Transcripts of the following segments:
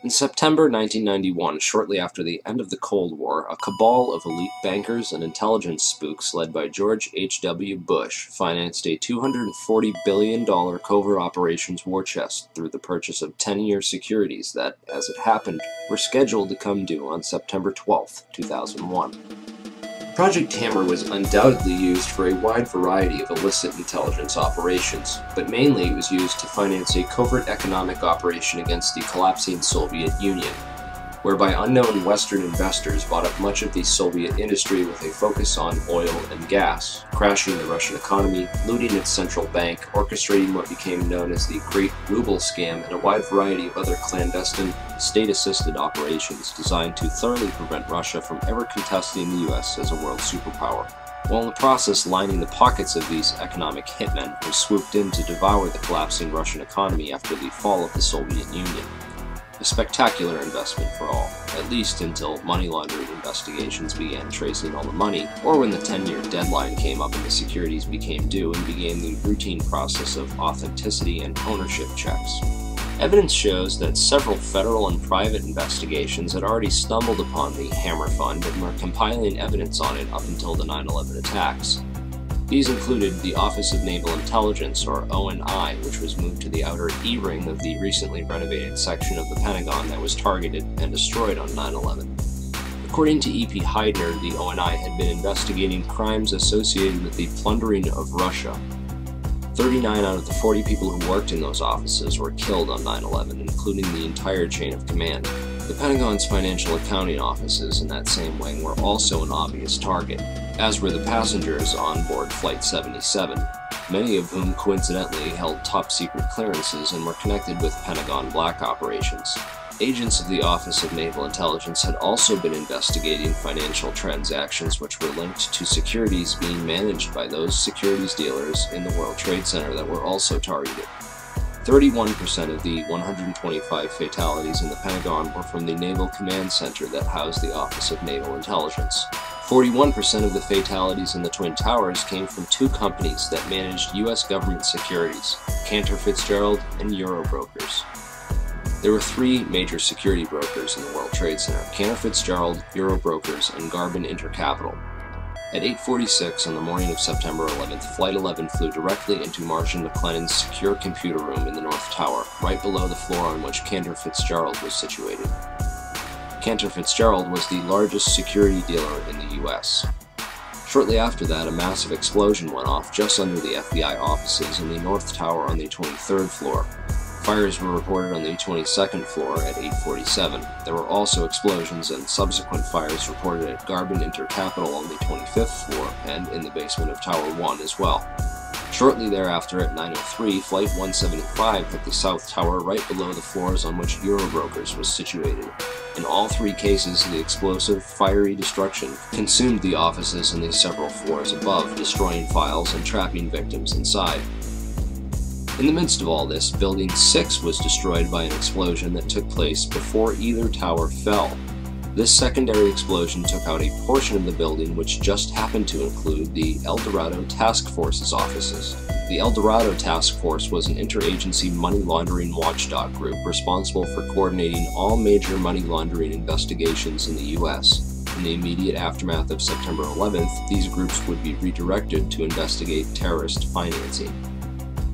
In September 1991, shortly after the end of the Cold War, a cabal of elite bankers and intelligence spooks led by George H.W. Bush financed a $240 billion covert operations war chest through the purchase of 10-year securities that, as it happened, were scheduled to come due on September 12, 2001. Project Hammer was undoubtedly used for a wide variety of illicit intelligence operations, but mainly it was used to finance a covert economic operation against the collapsing Soviet Union, whereby unknown Western investors bought up much of the Soviet industry with a focus on oil and gas, crashing the Russian economy, looting its central bank, orchestrating what became known as the Great Ruble Scam, and a wide variety of other clandestine, state-assisted operations designed to thoroughly prevent Russia from ever contesting the US as a world superpower, while in the process lining the pockets of these economic hitmen who swooped in to devour the collapsing Russian economy after the fall of the Soviet Union. A spectacular investment for all, at least until money laundering investigations began tracing all the money, or when the 10-year deadline came up and the securities became due and began the routine process of authenticity and ownership checks. Evidence shows that several federal and private investigations had already stumbled upon the Hammer Fund and were compiling evidence on it up until the 9/11 attacks. These included the Office of Naval Intelligence, or AuNtIe, which was moved to the outer E-ring of the recently renovated section of the Pentagon that was targeted and destroyed on 9/11. According to E.P. Heidner, the AuNtIe had been investigating crimes associated with the plundering of Russia. 39 out of the 40 people who worked in those offices were killed on 9/11, including the entire chain of command. The Pentagon's financial accounting offices in that same wing were also an obvious target, as were the passengers on board Flight 77, many of whom coincidentally held top-secret clearances and were connected with Pentagon black operations. Agents of the Office of Naval Intelligence had also been investigating financial transactions which were linked to securities being managed by those securities dealers in the World Trade Center that were also targeted. 31% of the 125 fatalities in the Pentagon were from the Naval Command Center that housed the Office of Naval Intelligence. 41% of the fatalities in the Twin Towers came from two companies that managed U.S. government securities, Cantor Fitzgerald and Eurobrokers. There were three major security brokers in the World Trade Center: Cantor Fitzgerald, Eurobrokers, and Garbin Intercapital. At 8:46 on the morning of September 11th, Flight 11 flew directly into Marshall McLennan's secure computer room in the North Tower, right below the floor on which Cantor Fitzgerald was situated. Cantor Fitzgerald was the largest security dealer in the U.S. Shortly after that, a massive explosion went off just under the FBI offices in the North Tower on the 23rd floor. Fires were reported on the 22nd floor at 8:47. There were also explosions and subsequent fires reported at Garbin Intercapital on the 25th floor and in the basement of Tower 1 as well. Shortly thereafter at 9:03, Flight 175 hit the South Tower right below the floors on which Eurobrokers was situated. In all three cases, the explosive, fiery destruction consumed the offices and the several floors above, destroying files and trapping victims inside. In the midst of all this, Building 6 was destroyed by an explosion that took place before either tower fell. This secondary explosion took out a portion of the building which just happened to include the El Dorado Task Force's offices. The El Dorado Task Force was an interagency money laundering watchdog group responsible for coordinating all major money laundering investigations in the U.S. In the immediate aftermath of September 11th, these groups would be redirected to investigate terrorist financing.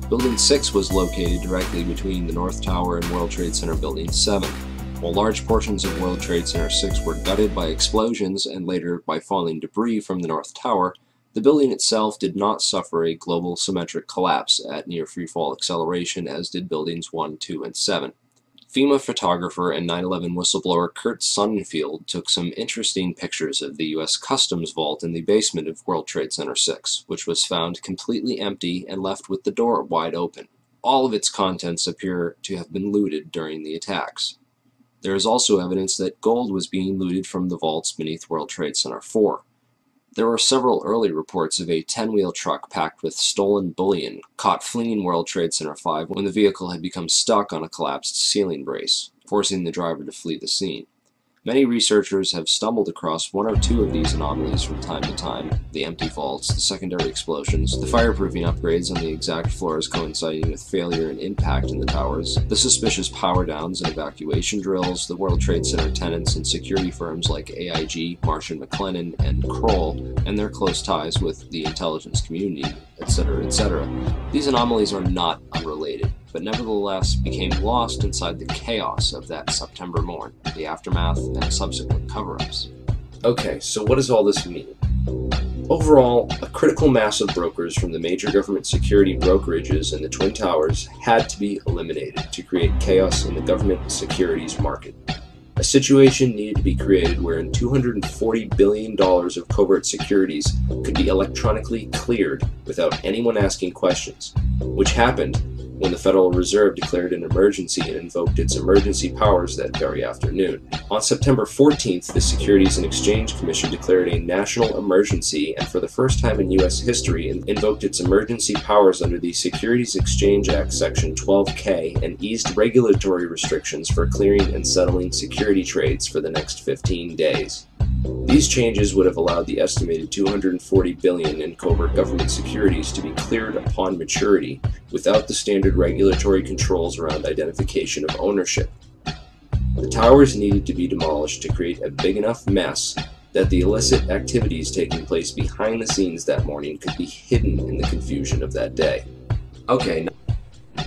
Building 6 was located directly between the North Tower and World Trade Center Building 7. While large portions of World Trade Center 6 were gutted by explosions and later by falling debris from the North Tower, the building itself did not suffer a global symmetric collapse at near freefall acceleration as did Buildings 1, 2, and 7. FEMA photographer and 9/11 whistleblower Kurt Sonnenfeld took some interesting pictures of the U.S. Customs vault in the basement of World Trade Center 6, which was found completely empty and left with the door wide open. All of its contents appear to have been looted during the attacks. There is also evidence that gold was being looted from the vaults beneath World Trade Center 4. There were several early reports of a 10-wheel truck packed with stolen bullion caught fleeing World Trade Center 5 when the vehicle had become stuck on a collapsed ceiling brace, forcing the driver to flee the scene. Many researchers have stumbled across one or two of these anomalies from time to time: the empty vaults, the secondary explosions, the fireproofing upgrades on the exact floors coinciding with failure and impact in the towers, the suspicious power downs and evacuation drills, the World Trade Center tenants and security firms like AIG, Marsh & McLennan, and Kroll, and their close ties with the intelligence community, etc., etc. These anomalies are not unrelated, but nevertheless became lost inside the chaos of that September morn, the aftermath, and subsequent cover-ups. Okay, so what does all this mean? Overall, a critical mass of brokers from the major government security brokerages in the Twin Towers had to be eliminated to create chaos in the government securities market. A situation needed to be created wherein $240 billion of covert securities could be electronically cleared without anyone asking questions, which happened when the Federal Reserve declared an emergency and invoked its emergency powers that very afternoon. On September 14th, the Securities and Exchange Commission declared a national emergency and for the first time in U.S. history invoked its emergency powers under the Securities Exchange Act Section 12K and eased regulatory restrictions for clearing and settling security trades for the next 15 days. These changes would have allowed the estimated $240 billion in covert government securities to be cleared upon maturity without the standard regulatory controls around identification of ownership. The towers needed to be demolished to create a big enough mess that the illicit activities taking place behind the scenes that morning could be hidden in the confusion of that day. Okay.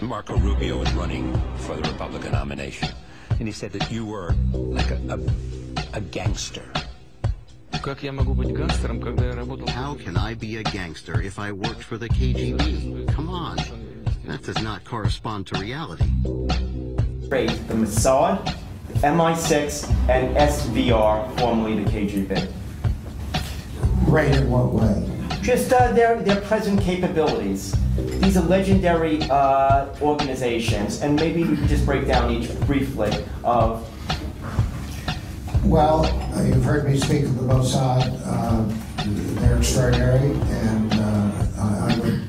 Marco Rubio is running for the Republican nomination, and he said that you were like a gangster. How can I be a gangster if I worked for the KGB? Come on, that does not correspond to reality. The Mossad, MI6, and SVR, formerly the KGB. Right, in what way? Just their present capabilities. These are legendary organizations, and maybe we can just break down each briefly of. Well, you've heard me speak of the Mossad. They're extraordinary, and I would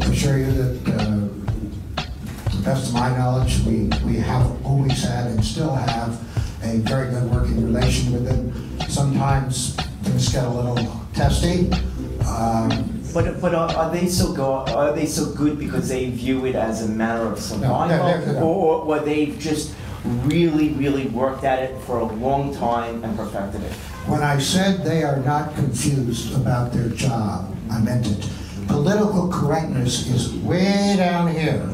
assure you that, to the best of my knowledge, we have always had and still have a very good working relation with them. Sometimes things get a little testy. But are they so good because they view it as a matter of survival, or they've just really worked at it for a long time and perfected it? When I said they are not confused about their job, I meant it. Political correctness is way down here.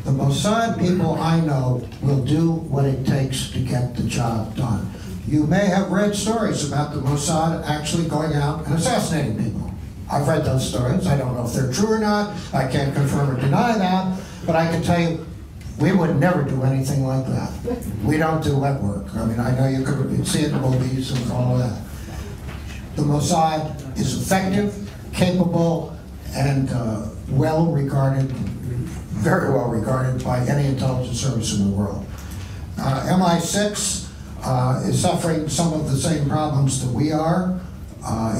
The Mossad people I know will do what it takes to get the job done. You may have read stories about the Mossad actually going out and assassinating people. I've read those stories. I don't know if they're true or not. I can't confirm or deny that, but I can tell you we would never do anything like that. We don't do wet work. I mean, I know you could see it in movies and all of that. The Mossad is effective, capable, and well regarded, very well regarded by any intelligence service in the world. MI6 is suffering some of the same problems that we are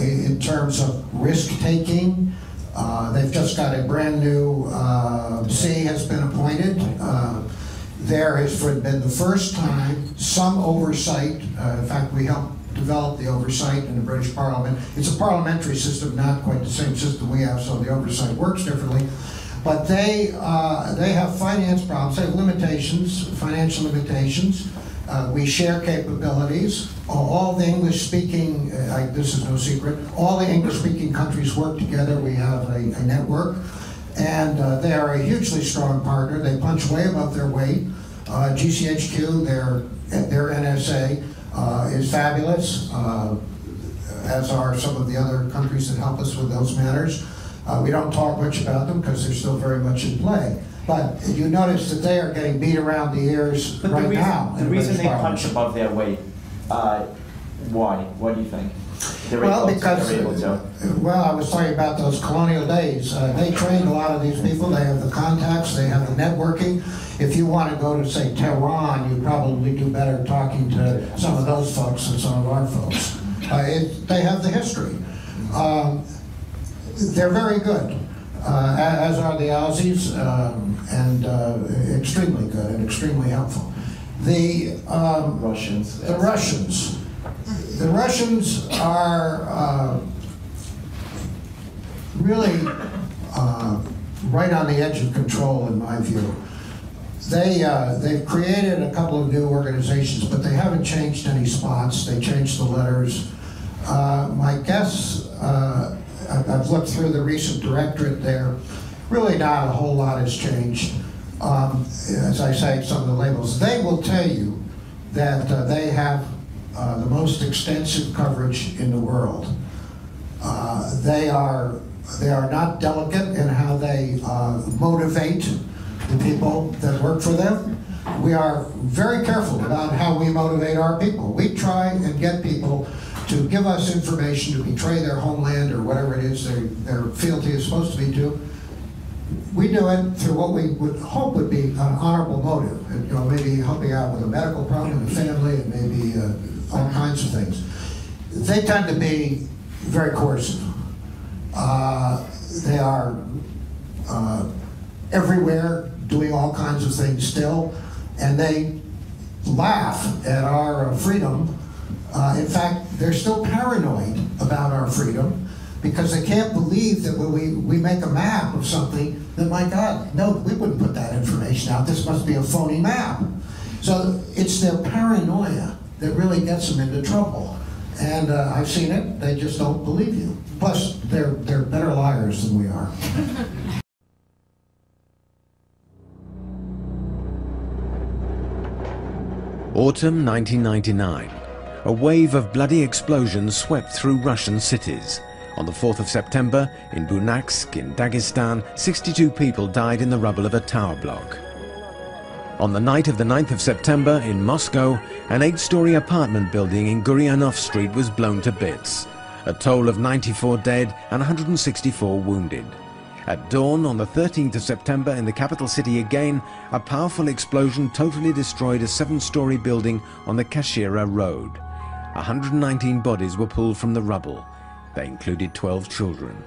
in terms of risk-taking. They've just got a brand new C has been appointed. There has been the first time some oversight. In fact, we helped develop the oversight in the British Parliament. It's a parliamentary system, not quite the same system we have, so the oversight works differently. But they have finance problems. They have limitations, financial limitations. We share capabilities. All the English-speaking, this is no secret, all the English-speaking countries work together. We have a network, and they are a hugely strong partner. They punch way above their weight. GCHQ, their NSA, is fabulous, as are some of the other countries that help us with those matters. We don't talk much about them because they're still very much in play. But you notice that they are getting beat around the ears right now. The reason they punch above their weight, why? What do you think? Well, because, well, I was talking about those colonial days. They trained a lot of these people. They have the contacts. They have the networking. If you want to go to, say, Tehran, you'd probably do better talking to some of those folks than some of our folks. They have the history. They're very good, as are the Aussies, and extremely good and extremely helpful. The Russians. The Russians. The Russians are really right on the edge of control, in my view. They've created a couple of new organizations, but they haven't changed any spots. They changed the letters. My guess, I've looked through the recent directorate there. Really not a whole lot has changed. As I say, some of the labels. They will tell you that they have the most extensive coverage in the world. They are not delicate in how they motivate the people that work for them. We are very careful about how we motivate our people. We try and get people to give us information to betray their homeland or whatever it is their fealty is supposed to be to. We do it through what we would hope would be an honorable motive. And, you know, maybe helping out with a medical problem in the family, and maybe all kinds of things. They tend to be very coercive. They are everywhere doing all kinds of things still, and they laugh at our freedom. In fact, they're still paranoid about our freedom because they can't believe that when we make a map of something, that, my God, no, we wouldn't put that information out. This must be a phony map. So it's their paranoia that really gets them into trouble. And I've seen it, they just don't believe you. Plus, they're better liars than we are. Autumn 1999. A wave of bloody explosions swept through Russian cities. On the 4th of September, in Bunaksk, in Dagestan, 62 people died in the rubble of a tower block. On the night of the 9th of September, in Moscow, an 8-story apartment building in Guryanov Street was blown to bits. A toll of 94 dead and 164 wounded. At dawn on the 13th of September in the capital city again, a powerful explosion totally destroyed a 7-story building on the Kashira Road. 119 bodies were pulled from the rubble. They included 12 children.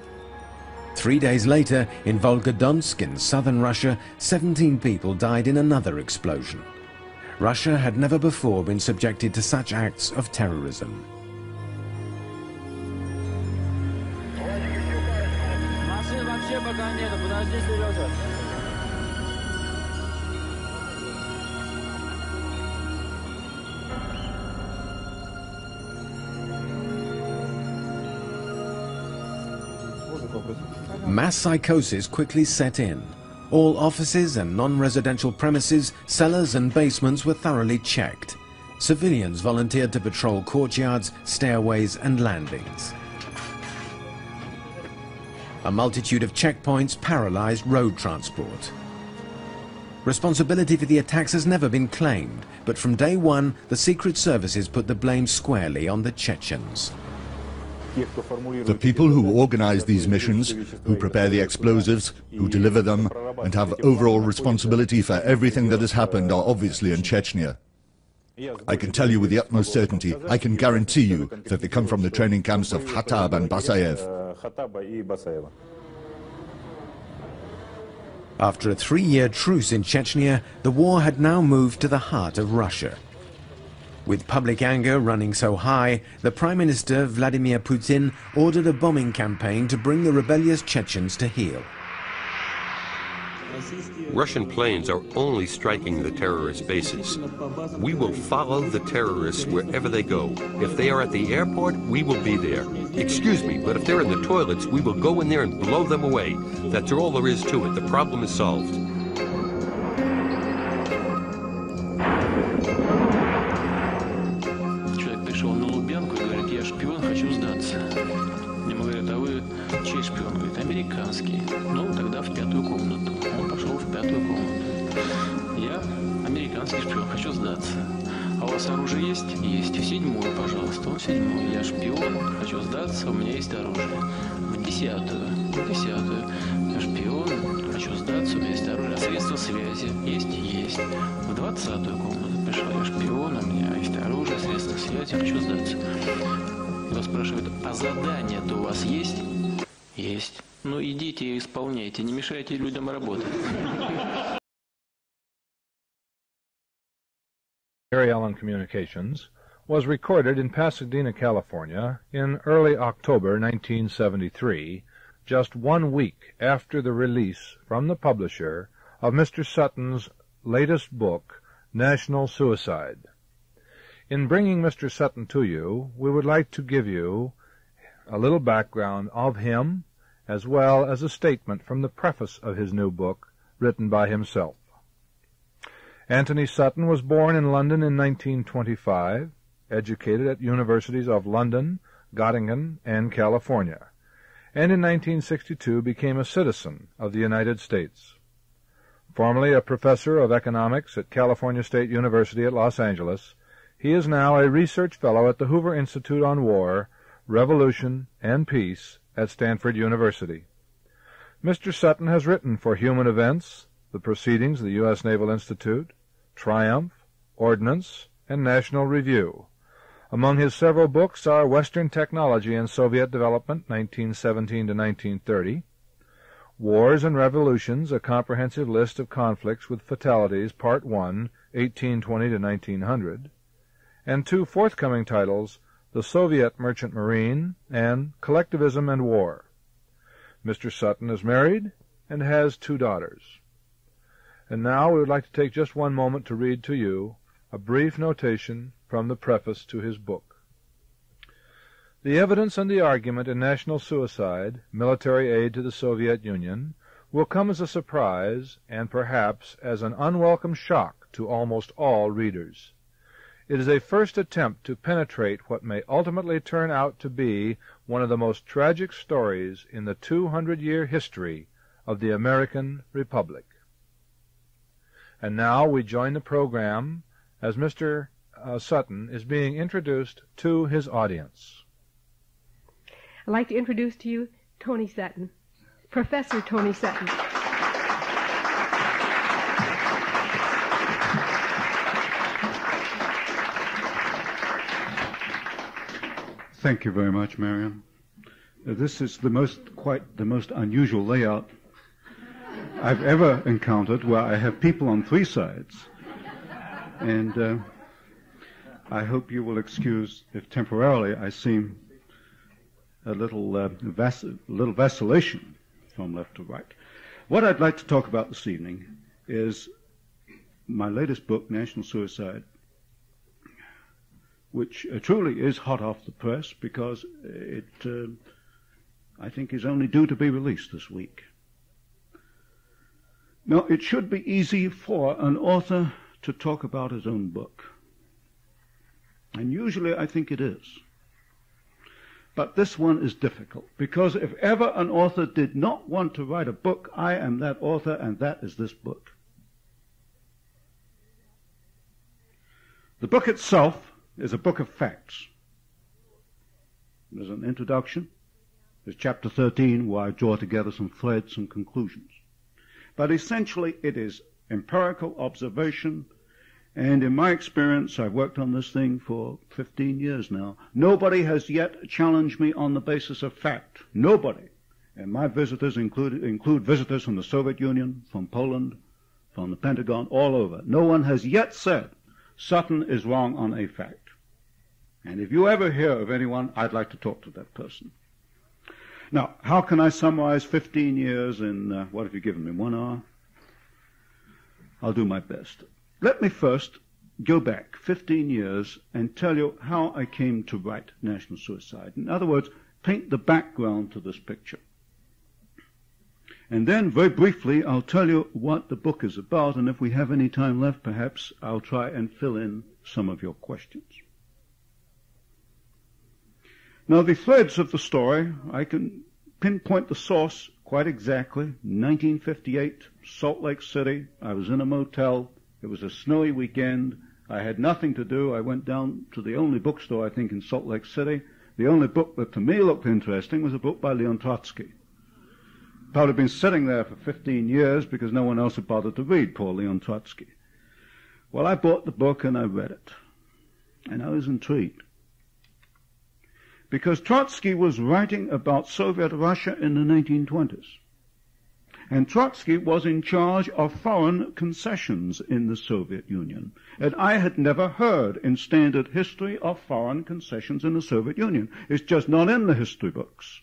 3 days later, in Volgodonsk in southern Russia, 17 people died in another explosion. Russia had never before been subjected to such acts of terrorism. Mass psychosis quickly set in. All offices and non-residential premises, cellars and basements were thoroughly checked. Civilians volunteered to patrol courtyards, stairways and landings. A multitude of checkpoints paralyzed road transport. Responsibility for the attacks has never been claimed, but from day one, the secret services put the blame squarely on the Chechens. The people who organize these missions, who prepare the explosives, who deliver them, and have overall responsibility for everything that has happened are obviously in Chechnya. I can tell you with the utmost certainty, I can guarantee you that they come from the training camps of Khatab and Basayev. After a 3-year truce in Chechnya, the war had now moved to the heart of Russia. With public anger running so high, the Prime Minister Vladimir Putin ordered a bombing campaign to bring the rebellious Chechens to heel. Russian planes are only striking the terrorist bases. We will follow the terrorists wherever they go. If they are at the airport, we will be there. Excuse me, but if they're in the toilets, we will go in there and blow them away. That's all there is to it. The problem is solved. Человек пришел на Лубянку и говорит: я шпион, хочу сдаться. Ему говорят: а вы чей шпион? Говорит: американский. Ну, тогда в 5-ю комнату. Он пошел в 5-ю комнату. Я американский шпион, хочу сдаться. А у вас оружие есть? Есть. В 7-ю, пожалуйста. Он в 7-ю. Я шпион, хочу сдаться, у меня есть оружие. В 10-ю. В 10-ю. Я шпион, хочу сдаться, у меня есть оружие. А средства связи есть? Есть. В 20-ю комнату пришел. Я шпион, у меня есть оружие, средства связи, хочу сдаться. Его спрашивают: а задание-то у вас есть? Есть. Ну идите и исполняйте, не мешайте людям работать. Harry Allen Communications, was recorded in Pasadena, California, in early October 1973, just 1 week after the release from the publisher of Mr. Sutton's latest book, National Suicide. In bringing Mr. Sutton to you, we would like to give you a little background of him, as well as a statement from the preface of his new book, written by himself. Antony Sutton was born in London in 1925, educated at universities of London, Göttingen, and California, and in 1962 became a citizen of the United States. Formerly a professor of economics at California State University at Los Angeles, he is now a research fellow at the Hoover Institute on War, Revolution, and Peace at Stanford University. Mr. Sutton has written for Human Events, the Proceedings of the U.S. Naval Institute, Triumph, Ordnance, and National Review. Among his several books are Western Technology and Soviet Development, 1917 to 1930, Wars and Revolutions, a comprehensive list of conflicts with fatalities, Part 1, 1820 to 1900, and 2 forthcoming titles, The Soviet Merchant Marine and Collectivism and War. Mr. Sutton is married and has 2 daughters. And now we would like to take just one moment to read to you a brief notation from the preface to his book. The evidence and the argument in national suicide, military aid to the Soviet Union, will come as a surprise and perhaps as an unwelcome shock to almost all readers. It is a first attempt to penetrate what may ultimately turn out to be one of the most tragic stories in the 200-year history of the American Republic. And now we join the program as Mr. Sutton is being introduced to his audience. I'd like to introduce to you Tony Sutton, Professor Tony Sutton. Thank you very much, Marion. This is quite the most unusual layout I've ever encountered, where I have people on 3 sides. And I hope you will excuse if temporarily I seem a little vacillation from left to right. What I'd like to talk about this evening is my latest book, National Suicide, which truly is hot off the press because it, I think, is only due to be released this week. Now, it should be easy for an author to talk about his own book. And usually I think it is. But this one is difficult, because if ever an author did not want to write a book, I am that author, and that is this book. The book itself is a book of facts. There's an introduction. There's chapter 13, where I draw together some threads, some conclusions. But essentially it is empirical observation, and in my experience, I've worked on this thing for 15 years now. Nobody has yet challenged me on the basis of fact. Nobody. And my visitors include visitors from the Soviet Union, from Poland, from the Pentagon, all over. No one has yet said Sutton is wrong on a fact. And if you ever hear of anyone, I'd like to talk to that person. Now, how can I summarize 15 years in, what have you given me, 1 hour? I'll do my best. Let me first go back 15 years and tell you how I came to write National Suicide. In other words, paint the background to this picture. And then, very briefly, I'll tell you what the book is about, and if we have any time left, perhaps I'll try and fill in some of your questions. Now, the threads of the story, I can pinpoint the source quite exactly. 1958, Salt Lake City. I was in a motel. It was a snowy weekend. I had nothing to do. I went down to the only bookstore, I think, in Salt Lake City. The only book that to me looked interesting was a book by Leon Trotsky. Probably been sitting there for 15 years because no one else had bothered to read poor Leon Trotsky. Well, I bought the book and I read it. And I was intrigued. Because Trotsky was writing about Soviet Russia in the 1920s. And Trotsky was in charge of foreign concessions in the Soviet Union. And I had never heard in standard history of foreign concessions in the Soviet Union. It's just not in the history books.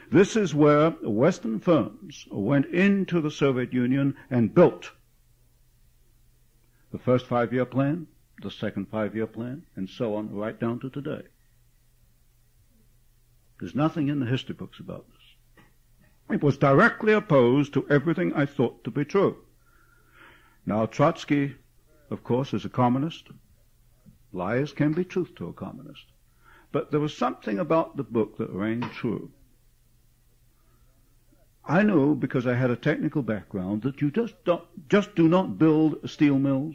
This is where Western firms went into the Soviet Union and built the first 5-year plan, the second 5-year plan, and so on, right down to today. There's nothing in the history books about this. It was directly opposed to everything I thought to be true. Now, Trotsky, of course, is a communist. Lies can be truth to a communist. But there was something about the book that rang true. I knew, because I had a technical background, that you just do not build steel mills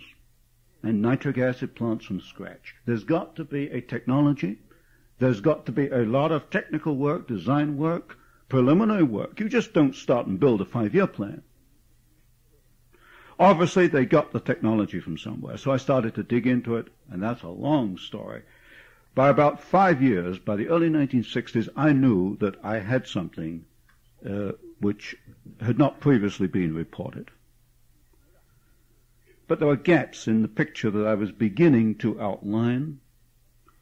and nitric acid plants from scratch. There's got to be a technology. There's got to be a lot of technical work, design work, preliminary work. You just don't start and build a 5-year plan. Obviously, they got the technology from somewhere, so I started to dig into it, and that's a long story. By about 5 years, by the early 1960s, I knew that I had something which had not previously been reported. But there were gaps in the picture that I was beginning to outline.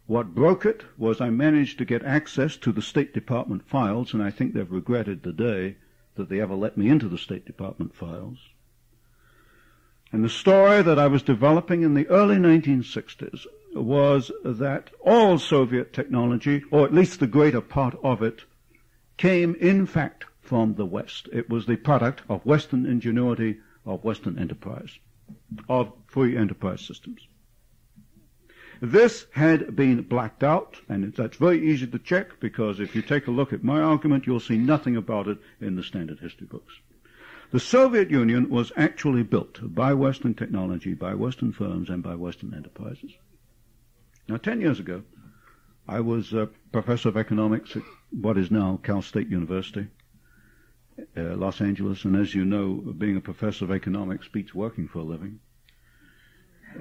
What broke it was I managed to get access to the State Department files, and I think they've regretted the day that they ever let me into the State Department files. And the story that I was developing in the early 1960s was that all Soviet technology, or at least the greater part of it, came in fact from the West. It was the product of Western ingenuity, of Western enterprise, of free enterprise systems. This had been blacked out, and that's very easy to check, because if you take a look at my argument, you'll see nothing about it in the standard history books. The Soviet Union was actually built by Western technology, by Western firms, and by Western enterprises. Now, 10 years ago, I was a professor of economics at what is now Cal State University, Los Angeles, and as you know, being a professor of economics beats working for a living.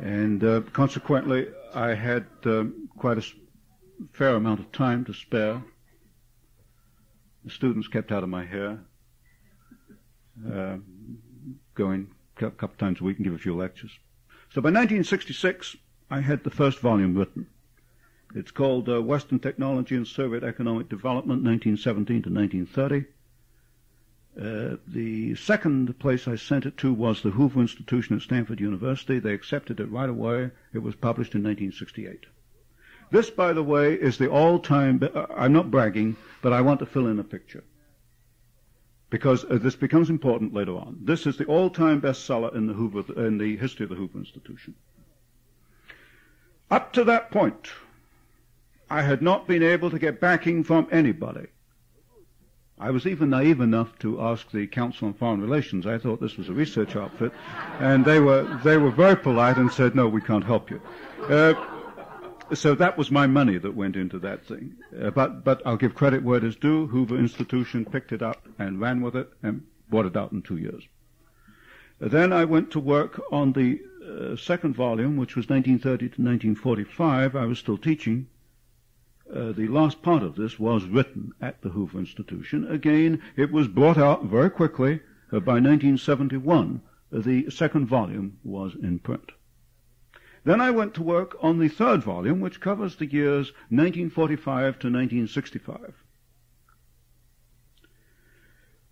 And consequently, I had quite a fair amount of time to spare. The students kept out of my hair, going a couple times a week and give a few lectures. So by 1966, I had the first volume written. It's called Western Technology and Soviet Economic Development, 1917 to 1930. The second place I sent it to was the Hoover Institution at Stanford University. They accepted it right away. It was published in 1968. This, by the way, is the all-time, I'm not bragging, but I want to fill in a picture, because this becomes important later on. This is the all-time bestseller in the history of the Hoover Institution. Up to that point, I had not been able to get backing from anybody. I was even naive enough to ask the Council on Foreign Relations. I thought this was a research outfit, and they were very polite and said, "No, we can't help you." So that was my money that went into that thing. But I'll give credit where it is due. Hoover Institution picked it up and ran with it and brought it out in 2 years. Then I went to work on the second volume, which was 1930 to 1945. I was still teaching. The last part of this was written at the Hoover Institution. Again, it was brought out very quickly. By 1971, the second volume was in print. Then I went to work on the third volume, which covers the years 1945 to 1965.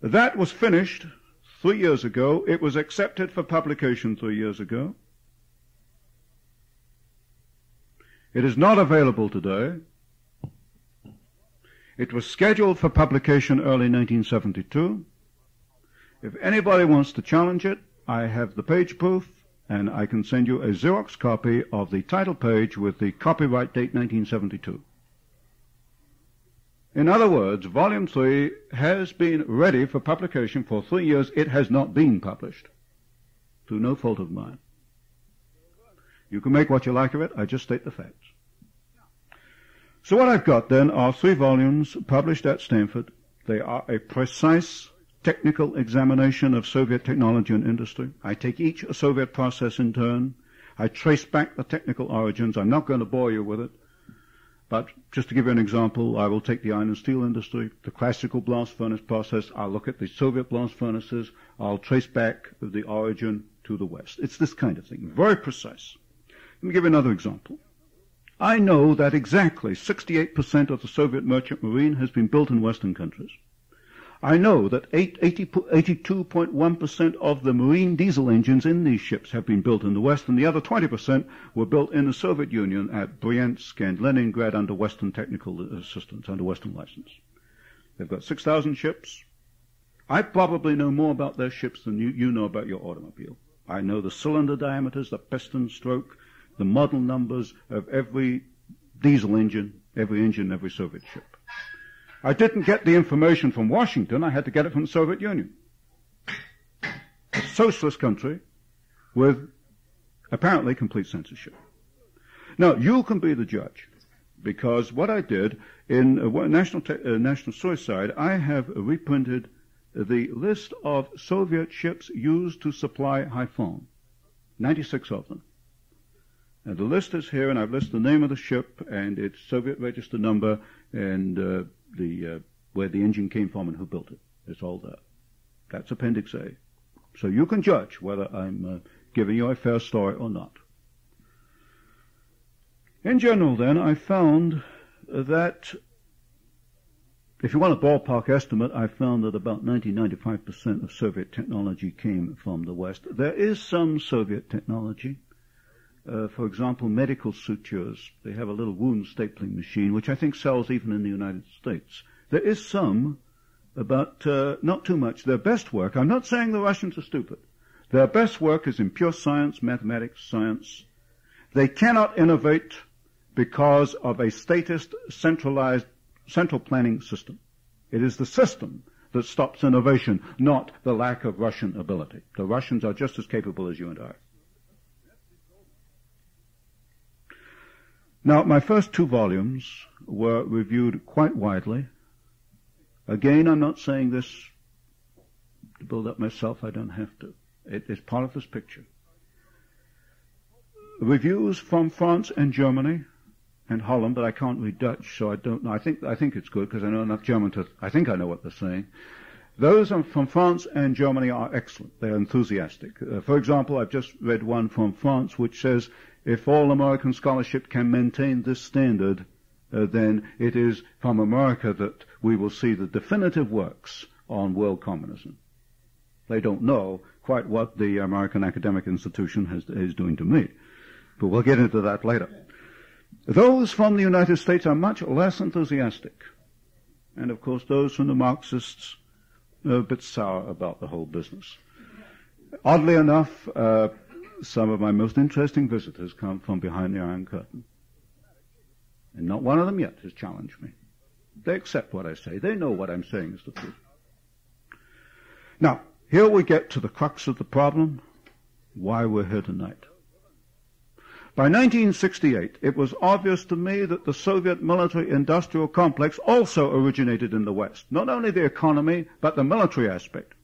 That was finished 3 years ago. It was accepted for publication 3 years ago. It is not available today. It was scheduled for publication early 1972. If anybody wants to challenge it, I have the page proof, and I can send you a Xerox copy of the title page with the copyright date 1972. In other words, Volume 3 has been ready for publication for 3 years. It has not been published, through no fault of mine. You can make what you like of it. I just state the facts. So what I've got then are 3 volumes published at Stanford. They are a precise technical examination of Soviet technology and industry. I take each Soviet process in turn. I trace back the technical origins. I'm not going to bore you with it. But just to give you an example, I will take the iron and steel industry, the classical blast furnace process. I'll look at the Soviet blast furnaces. I'll trace back the origin to the West. It's this kind of thing, very precise. Let me give you another example. I know that exactly 68% of the Soviet merchant marine has been built in Western countries. I know that 82.1% of the marine diesel engines in these ships have been built in the West, and the other 20% were built in the Soviet Union at Bryansk and Leningrad under Western technical assistance, under Western license. They've got 6,000 ships. I probably know more about their ships than you know about your automobile. I know the cylinder diameters, the piston stroke, the model numbers of every diesel engine, every Soviet ship. I didn't get the information from Washington, I had to get it from the Soviet Union. A socialist country with apparently complete censorship. Now, you can be the judge, because what I did in National Suicide, I have reprinted the list of Soviet ships used to supply Haiphong, 96 of them. And the list is here, and I've listed the name of the ship and its Soviet register number and where the engine came from and who built it. It's all there. That's Appendix A. So you can judge whether I'm giving you a fair story or not. In general, then, I found that, if you want a ballpark estimate, I found that about 90-95% of Soviet technology came from the West. There is some Soviet technology. For example, medical sutures. They have a little wound stapling machine, which I think sells even in the United States. There is some, but not too much. Their best work, I'm not saying the Russians are stupid. Their best work is in pure science, mathematics, science. They cannot innovate because of a statist, centralized, central planning system. It is the system that stops innovation, not the lack of Russian ability. The Russians are just as capable as you and I. Now, my first 2 volumes were reviewed quite widely. Again, I'm not saying this to build up myself. I don't have to. It is part of this picture. Reviews from France and Germany and Holland, but I can't read Dutch, so I don't know. I think it's good because I know enough German to, I think I know what they're saying. Those from France and Germany are excellent. They're enthusiastic. For example, I've just read one from France which says, if all American scholarship can maintain this standard, then it is from America that we will see the definitive works on world communism. They don't know quite what the American academic institution is doing to me, but we'll get into that later. Those from the United States are much less enthusiastic. And of course those from the Marxists are a bit sour about the whole business. Oddly enough, some of my most interesting visitors come from behind the Iron Curtain. And not one of them yet has challenged me. They accept what I say. They know what I'm saying is the truth. Now, here we get to the crux of the problem, why we're here tonight. By 1968, it was obvious to me that the Soviet military-industrial complex also originated in the West. Not only the economy, but the military aspect.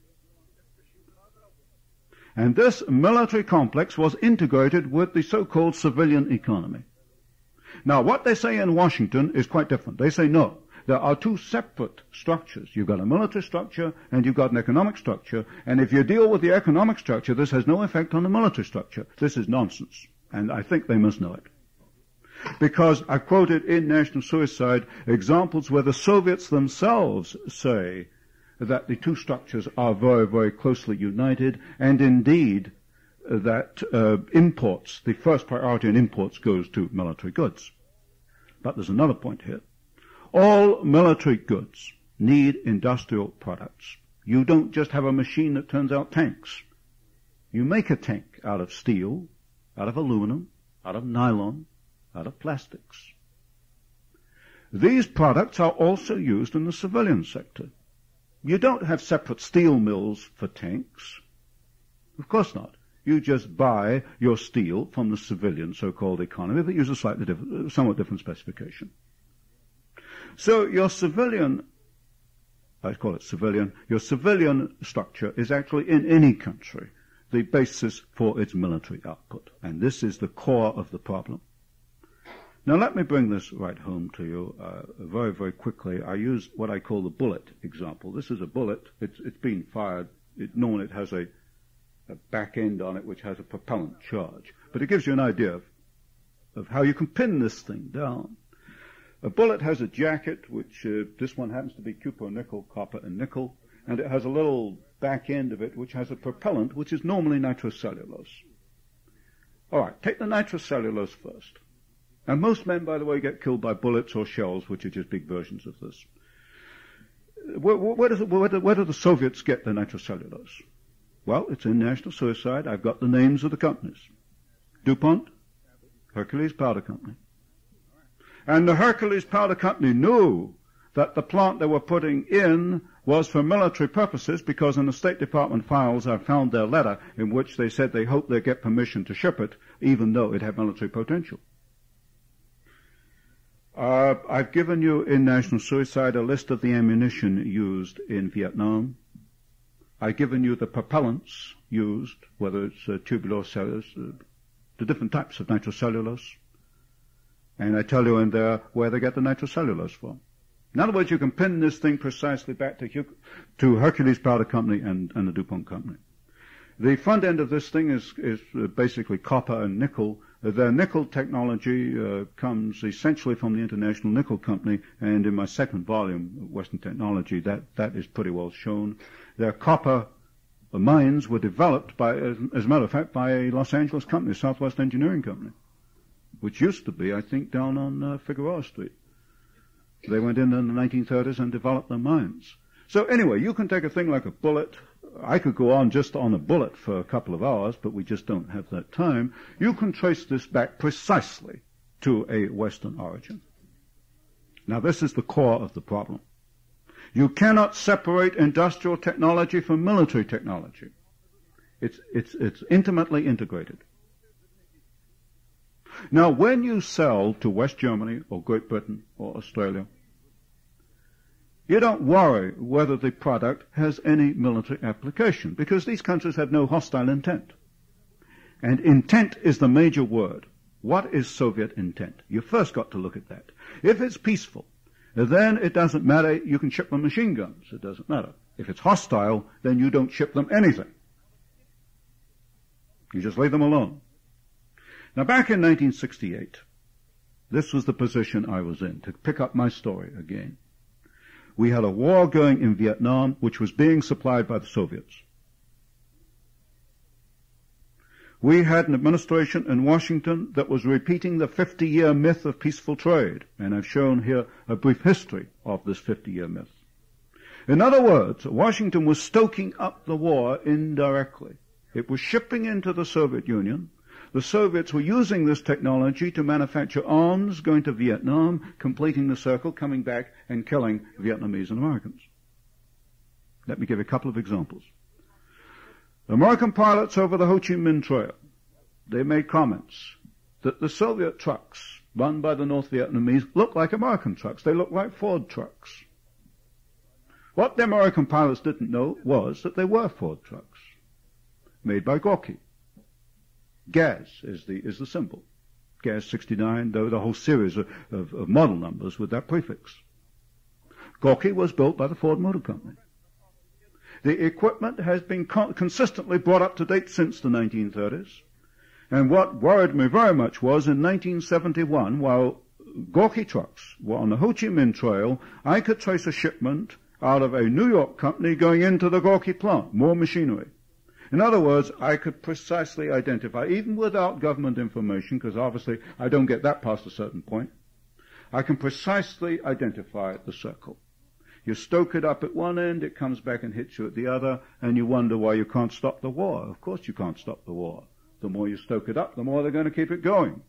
And this military complex was integrated with the so-called civilian economy. Now, what they say in Washington is quite different. They say, no, there are 2 separate structures. You've got a military structure and you've got an economic structure, and if you deal with the economic structure, this has no effect on the military structure. This is nonsense, and I think they must know it. Because I quoted in National Suicide examples where the Soviets themselves say that the 2 structures are very, very closely united, and indeed that imports, the first priority in imports goes to military goods. But there's another point here. All military goods need industrial products. You don't just have a machine that turns out tanks. You make a tank out of steel, out of aluminum, out of nylon, out of plastics. These products are also used in the civilian sector. You don't have separate steel mills for tanks. Of course not. You just buy your steel from the civilian so-called economy that uses a slightly different, somewhat different specification. So your civilian, I call it civilian, your civilian structure is actually in any country the basis for its military output. And this is the core of the problem. Now let me bring this right home to you very, very quickly. I use what I call the bullet example. This is a bullet. It's been fired. Normally it has a back end on it which has a propellant charge. But it gives you an idea of how you can pin this thing down. A bullet has a jacket, which this one happens to be cupronickel, copper, and nickel, and it has a little back end of it which has a propellant, which is normally nitrocellulose. All right, take the nitrocellulose first. And most men, by the way, get killed by bullets or shells, which are just big versions of this. Where do the Soviets get their nitrocellulose? Well, it's in national suicide. I've got the names of the companies. DuPont, Hercules Powder Company. And the Hercules Powder Company knew that the plant they were putting in was for military purposes, because in the State Department files I found their letter in which they said they hoped they'd get permission to ship it, even though it had military potential. I've given you in National Suicide a list of the ammunition used in Vietnam. I've given you the propellants used, whether it's tubular cellulose, the different types of nitrocellulose. And I tell you in there where they get the nitrocellulose from. In other words, you can pin this thing precisely back to Hercules Powder Company and the DuPont Company. The front end of this thing is basically copper and nickel. Their nickel technology comes essentially from the International Nickel Company, and in my second volume, Western Technology, that is pretty well shown. Their copper mines were developed by, as a matter of fact, by a Los Angeles company, Southwest Engineering Company, which used to be, I think, down on Figueroa Street. They went in the 1930s and developed their mines. So anyway, you can take a thing like a bullet. I could go on just on a bullet for a couple of hours, but we just don't have that time. You can trace this back precisely to a Western origin. Now, this is the core of the problem. You cannot separate industrial technology from military technology. It's intimately integrated. Now, when you sell to West Germany or Great Britain or Australia, you don't worry whether the product has any military application, because these countries have no hostile intent. And intent is the major word. What is Soviet intent? You first got to look at that. If it's peaceful, then it doesn't matter. You can ship them machine guns. It doesn't matter. If it's hostile, then you don't ship them anything. You just leave them alone. Now, back in 1968, this was the position I was in, to pick up my story again. We had a war going in Vietnam, which was being supplied by the Soviets. We had an administration in Washington that was repeating the 50-year myth of peaceful trade, and I've shown here a brief history of this 50-year myth. In other words, Washington was stoking up the war indirectly. It was shipping into the Soviet Union. The Soviets were using this technology to manufacture arms, going to Vietnam, completing the circle, coming back and killing Vietnamese and Americans. Let me give you a couple of examples. American pilots over the Ho Chi Minh Trail, they made comments that the Soviet trucks run by the North Vietnamese look like American trucks. They look like Ford trucks. What the American pilots didn't know was that they were Ford trucks, made by Gorky. Gaz is the symbol. Gaz 69, the whole series of model numbers with that prefix. Gorky was built by the Ford Motor Company. The equipment has been consistently brought up to date since the 1930s. And what worried me very much was in 1971, while Gorky trucks were on the Ho Chi Minh Trail, I could trace a shipment out of a New York company going into the Gorky plant, more machinery. In other words, I could precisely identify, even without government information, because obviously I don't get that past a certain point, I can precisely identify the circle. You stoke it up at one end, it comes back and hits you at the other, and you wonder why you can't stop the war. Of course you can't stop the war. The more you stoke it up, the more they're going to keep it going.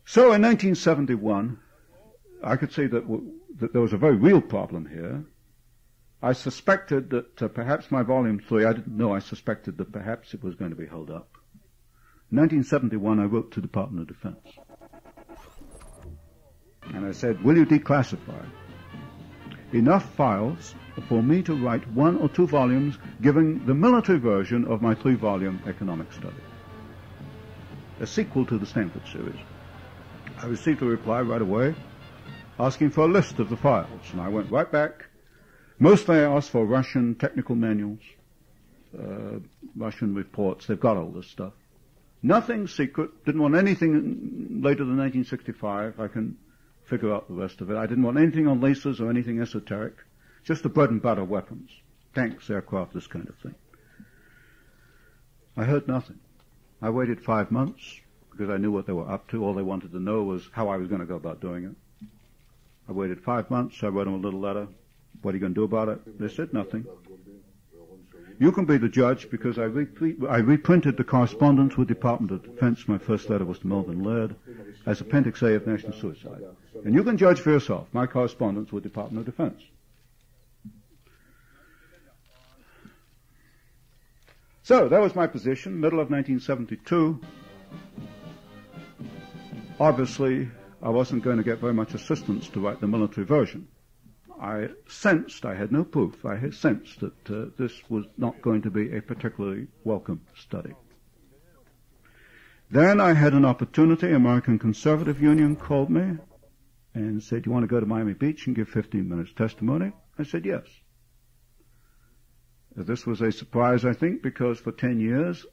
So in 1971, I could see that there was a very real problem here. I suspected that perhaps my volume 3, I didn't know, I suspected that perhaps it was going to be held up. In 1971, I wrote to the Department of Defense. And I said, will you declassify enough files for me to write 1 or 2 volumes giving the military version of my 3-volume economic study? a sequel to the Stanford series. I received a reply right away asking for a list of the files, and I went right back. Mostly I asked for Russian technical manuals, Russian reports. They've got all this stuff. Nothing secret. Didn't want anything later than 1965. I can figure out the rest of it. I didn't want anything on lasers or anything esoteric. Just the bread and butter weapons. Tanks, aircraft, this kind of thing. I heard nothing. I waited 5 months because I knew what they were up to. All they wanted to know was how I was going to go about doing it. I waited 5 months. I wrote them a little letter. What are you going to do about it? They said nothing. You can be the judge because I reprinted the correspondence with the Department of Defense. My first letter was to Melvin Laird as Appendix A of National Suicide. And you can judge for yourself my correspondence with the Department of Defense. So that was my position, middle of 1972. Obviously, I wasn't going to get very much assistance to write the military version. I sensed, I had no proof, I had sensed that this was not going to be a particularly welcome study. Then I had an opportunity. American Conservative Union called me and said, "You want to go to Miami Beach and give 15 minutes testimony?" I said, yes. This was a surprise, I think, because for 10 years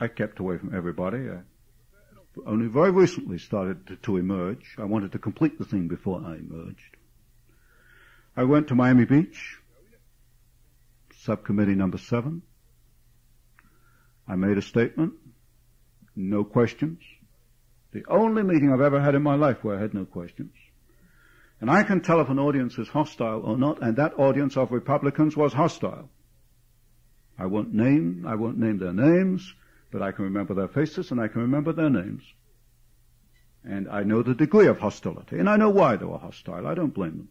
I kept away from everybody. I only very recently started to emerge. I wanted to complete the thing before I emerged. I went to Miami Beach, subcommittee number 7. I made a statement, no questions. The only meeting I've ever had in my life where I had no questions. And I can tell if an audience is hostile or not, and that audience of Republicans was hostile. I won't name their names, but I can remember their faces and I can remember their names. And I know the degree of hostility, and I know why they were hostile. I don't blame them.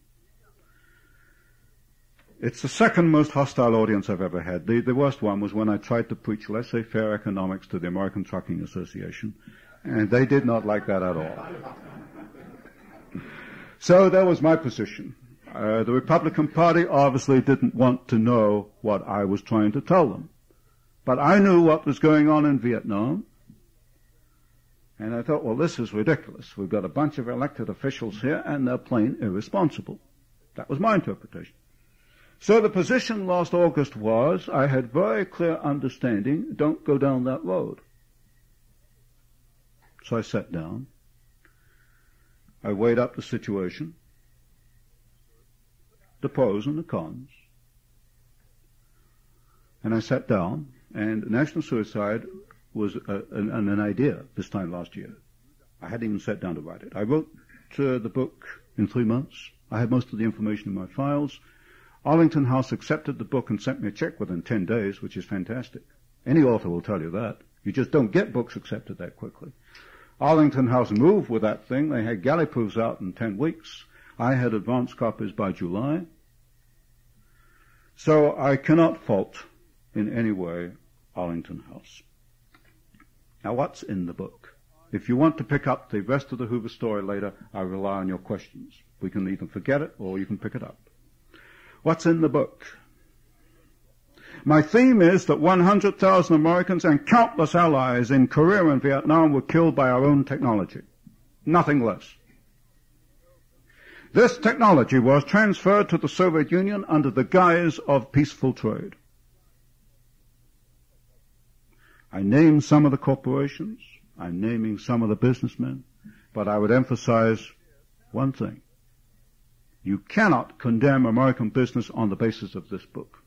It's the second most hostile audience I've ever had. The worst one was when I tried to preach laissez-faire economics to the American Trucking Association, and they did not like that at all. So that was my position. The Republican Party obviously didn't want to know what I was trying to tell them. But I knew what was going on in Vietnam, and I thought, well, this is ridiculous. We've got a bunch of elected officials here, and they're plain irresponsible. That was my interpretation. So the position last August was, I had very clear understanding, don't go down that road. So I sat down. I weighed up the situation, the pros and the cons. And I sat down, and national suicide was an idea this time last year. I hadn't even sat down to write it. I wrote the book in 3 months. I had most of the information in my files. Arlington House accepted the book and sent me a check within 10 days, which is fantastic. Any author will tell you that. You just don't get books accepted that quickly. Arlington House moved with that thing. They had galley proofs out in 10 weeks. I had advance copies by July. So I cannot fault in any way Arlington House. Now, what's in the book? If you want to pick up the rest of the Hoover story later, I rely on your questions. We can either forget it or you can pick it up. What's in the book? My theme is that 100,000 Americans and countless allies in Korea and Vietnam were killed by our own technology. Nothing less. This technology was transferred to the Soviet Union under the guise of peaceful trade. I named some of the corporations. I'm naming some of the businessmen. But I would emphasize one thing. You cannot condemn American business on the basis of this book,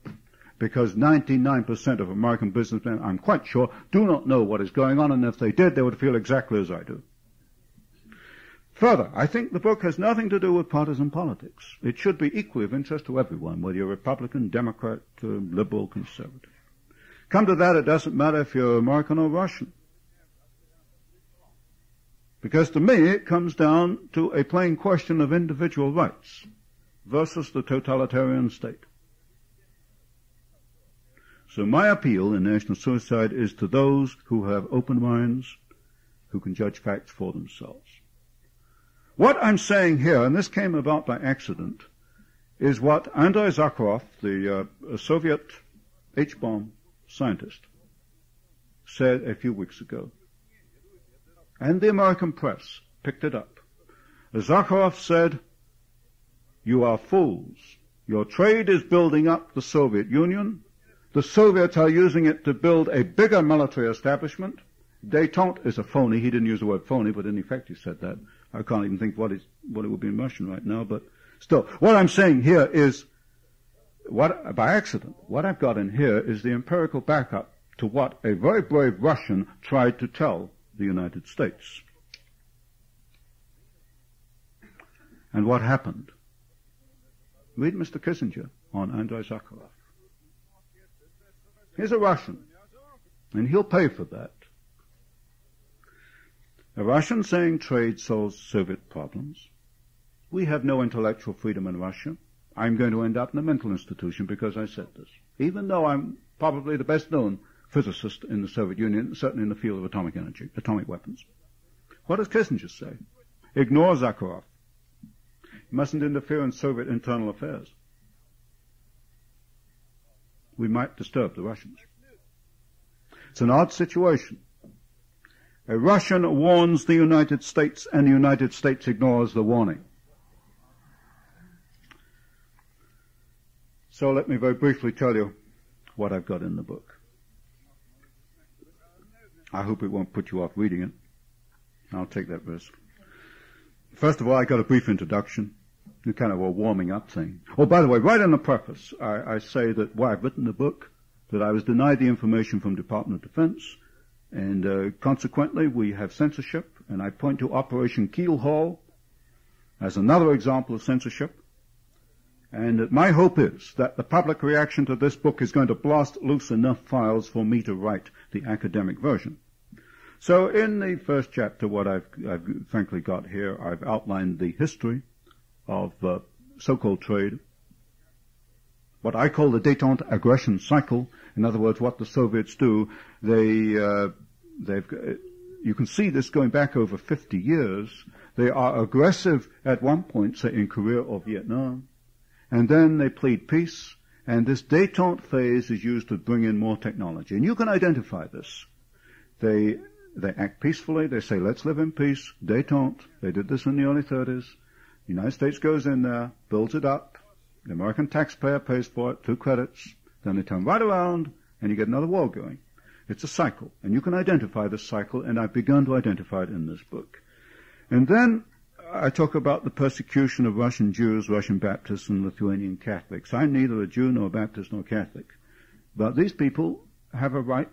because 99% of American businessmen, I'm quite sure, do not know what is going on, and if they did, they would feel exactly as I do. Further, I think the book has nothing to do with partisan politics. It should be equally of interest to everyone, whether you're Republican, Democrat, liberal, conservative. Come to that, it doesn't matter if you're American or Russian. Because to me, it comes down to a plain question of individual rights versus the totalitarian state. So my appeal in national suicide is to those who have open minds, who can judge facts for themselves. What I'm saying here, and this came about by accident, is what Andrei Zakharov, the Soviet H-bomb scientist, said a few weeks ago. and the American press picked it up. Zakharov said, "You are fools. Your trade is building up the Soviet Union. The Soviets are using it to build a bigger military establishment. Détente is a phony." He didn't use the word phony, but in effect he said that. I can't even think what it would be in Russian right now, but still. What I'm saying here is, by accident, what I've got in here is the empirical backup to what a very brave Russian tried to tell the United States. And what happened? Read Mr. Kissinger on Andrei Zakharov. He's a Russian, and he'll pay for that. A Russian saying trade solves Soviet problems. We have no intellectual freedom in Russia. I'm going to end up in a mental institution because I said this. Even though I'm probably the best known physicist in the Soviet Union, certainly in the field of atomic energy, atomic weapons. What does Kissinger say? Ignore Zakharov. You mustn't interfere in Soviet internal affairs. We might disturb the Russians. It's an odd situation. A Russian warns the United States, and the United States ignores the warning. So let me very briefly tell you what I've got in the book. I hope it won't put you off reading it. I'll take that risk. First of all, I got a brief introduction, kind of a warming up thing. Oh, by the way, right in the preface, I say that while I've written the book, that I was denied the information from Department of Defense, and consequently we have censorship, and I point to Operation Keelhaul as another example of censorship. And my hope is that the public reaction to this book is going to blast loose enough files for me to write the academic version. So in the first chapter, what I've frankly got here, I've outlined the history of so-called trade, what I call the détente aggression cycle. In other words, what the Soviets do, you can see this going back over 50 years. They are aggressive at one point, say in Korea or Vietnam, and then they plead peace, and this détente phase is used to bring in more technology. And you can identify this. They act peacefully, they say, let's live in peace, détente. They did this in the early 30s. The United States goes in there, builds it up, the American taxpayer pays for it, 2 credits, then they turn right around, and you get another war going. It's a cycle, and you can identify this cycle, and I've begun to identify it in this book. And then I talk about the persecution of Russian Jews, Russian Baptists, and Lithuanian Catholics. I'm neither a Jew nor a Baptist nor Catholic. But these people have a right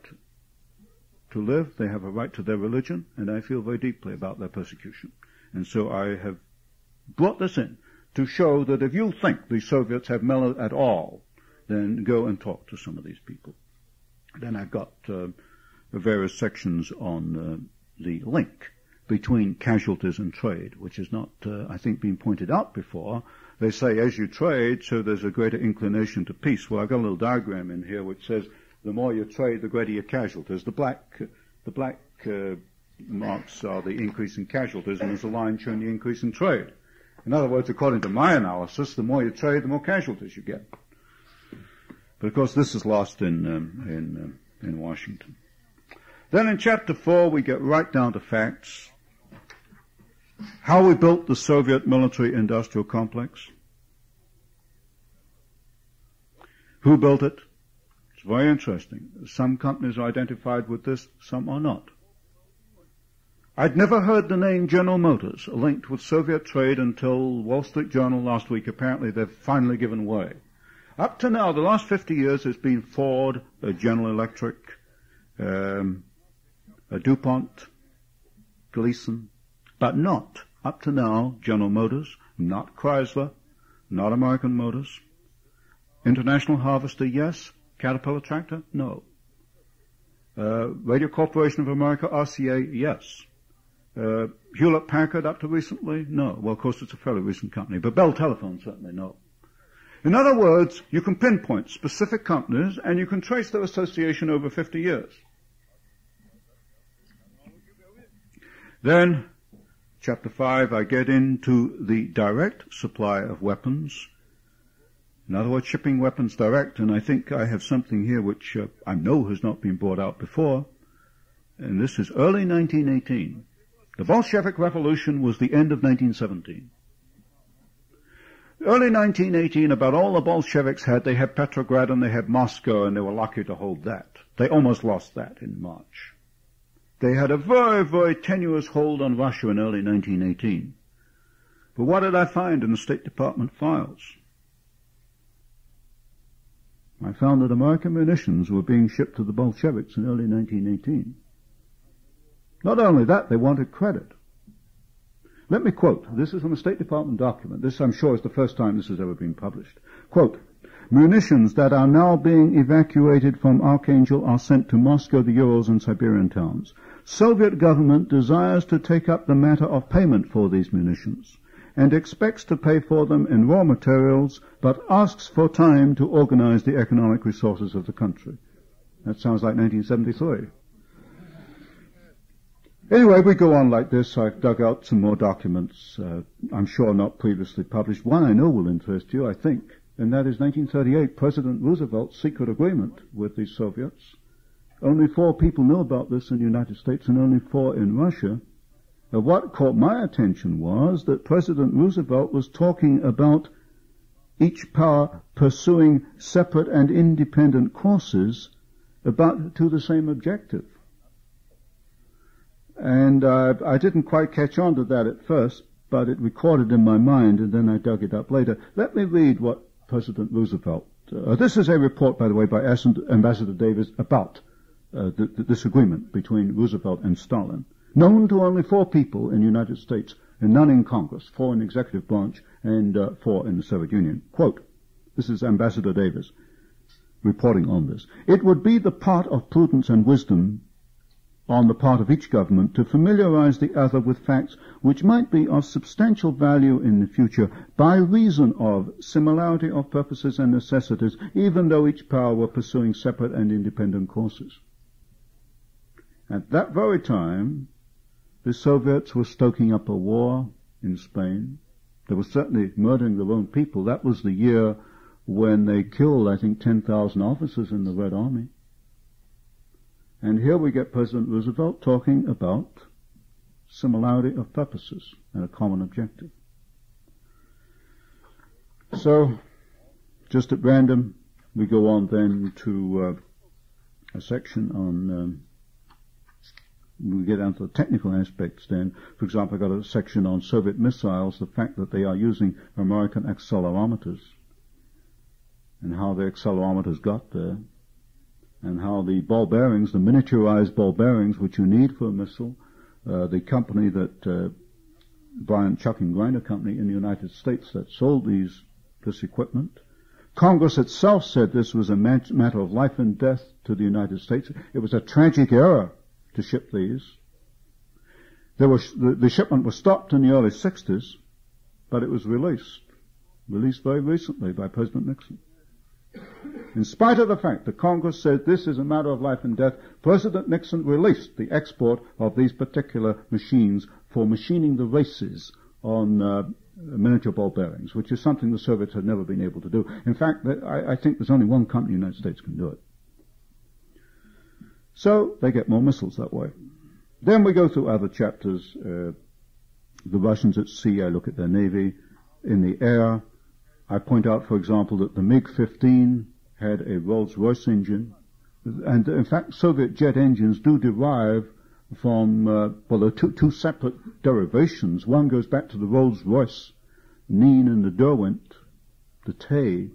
to live, they have a right to their religion, and I feel very deeply about their persecution. And so I have brought this in to show that if you think the Soviets have mellowed at all, then go and talk to some of these people. Then I've got various sections on the link between casualties and trade, which is not, I think, been pointed out before. They say as you trade, so there's a greater inclination to peace. Well, I've got a little diagram in here which says the more you trade, the greater your casualties. The black marks are the increase in casualties, and there's a line showing the increase in trade. In other words, according to my analysis, the more you trade, the more casualties you get. But of course, this is lost in Washington. Then in chapter 4, we get right down to facts. How we built the Soviet military-industrial complex. Who built it? It's very interesting. Some companies are identified with this, some are not. I'd never heard the name General Motors linked with Soviet trade until Wall Street Journal last week. Apparently they've finally given way. Up to now, the last 50 years, has been Ford, General Electric, DuPont, Gleason, but not, up to now, General Motors, not Chrysler, not American Motors. International Harvester, yes. Caterpillar Tractor, no. Radio Corporation of America, RCA, yes. Hewlett-Packard up to recently, no. Well, of course, it's a fairly recent company, but Bell Telephone, certainly, no. In other words, you can pinpoint specific companies, and you can trace their association over 50 years. Then, chapter 5, I get into the direct supply of weapons. In other words, shipping weapons direct, and I think I have something here which I know has not been brought out before, and this is early 1918. The Bolshevik Revolution was the end of 1917. Early 1918, about all the Bolsheviks had, they had Petrograd and they had Moscow, and they were lucky to hold that. They almost lost that in March. They had a very, very tenuous hold on Russia in early 1918. But what did I find in the State Department files? I found that American munitions were being shipped to the Bolsheviks in early 1918. Not only that, they wanted credit. Let me quote. This is from a State Department document. This, I'm sure, is the first time this has ever been published. Quote, munitions that are now being evacuated from Archangel are sent to Moscow, the Urals, and Siberian towns. Soviet government desires to take up the matter of payment for these munitions and expects to pay for them in raw materials, but asks for time to organize the economic resources of the country. That sounds like 1973. Anyway, we go on like this. I've dug out some more documents, I'm sure not previously published. One I know will interest you, I think, and that is 1938, President Roosevelt's secret agreement with the Soviets. Only 4 people know about this in the United States and only 4 in Russia. What caught my attention was that President Roosevelt was talking about each power pursuing separate and independent courses to the same objective. And I didn't quite catch on to that at first, but it recorded in my mind, and then I dug it up later. Let me read what President Roosevelt... this is a report, by the way, by Ambassador Davis about this agreement between Roosevelt and Stalin, known to only 4 people in the United States and none in Congress, 4 in the executive branch and 4 in the Soviet Union. Quote, this is Ambassador Davis reporting on this. It would be the part of prudence and wisdom on the part of each government to familiarize the other with facts which might be of substantial value in the future by reason of similarity of purposes and necessities, even though each power were pursuing separate and independent courses. At that very time, the Soviets were stoking up a war in Spain. They were certainly murdering their own people. That was the year when they killed, I think, 10,000 officers in the Red Army. And here we get President Roosevelt talking about similarity of purposes and a common objective. So, just at random, we go on then to a section on, we get down to the technical aspects then. For example, I got a section on Soviet missiles, the fact that they are using American accelerometers, and how the accelerometers got there, and how the ball bearings, the miniaturized ball bearings which you need for a missile, the company that, Bryant Chuck and Grinder Company in the United States that sold this equipment. Congress itself said this was a matter of life and death to the United States. It was a tragic error to ship these. The shipment was stopped in the early 60s, but it was released very recently by President Nixon. In spite of the fact that Congress said this is a matter of life and death, President Nixon released the export of these particular machines for machining the races on miniature ball bearings, which is something the Soviets had never been able to do. In fact, I think there's only one company in the United States can do it. So they get more missiles that way. Then we go through other chapters. The Russians at sea, I look at their navy. In the air, I point out, for example, that the MiG-15 had a Rolls-Royce engine. And in fact, Soviet jet engines do derive from, well, there are two separate derivations. One goes back to the Rolls-Royce, Neen and the Derwent, the tHe,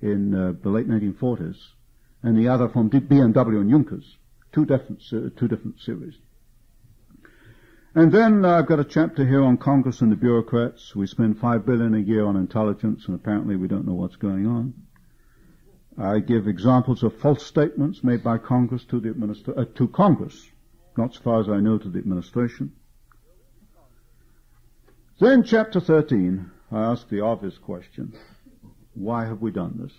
in the late 1940s, and the other from BMW and Junkers, two different series. And then I've got a chapter here on Congress and the bureaucrats. We spend $5 billion a year on intelligence, and apparently we don't know what's going on. I give examples of false statements made by Congress to Congress, not so far as I know to the administration. Then chapter 13, I ask the obvious question: why have we done this?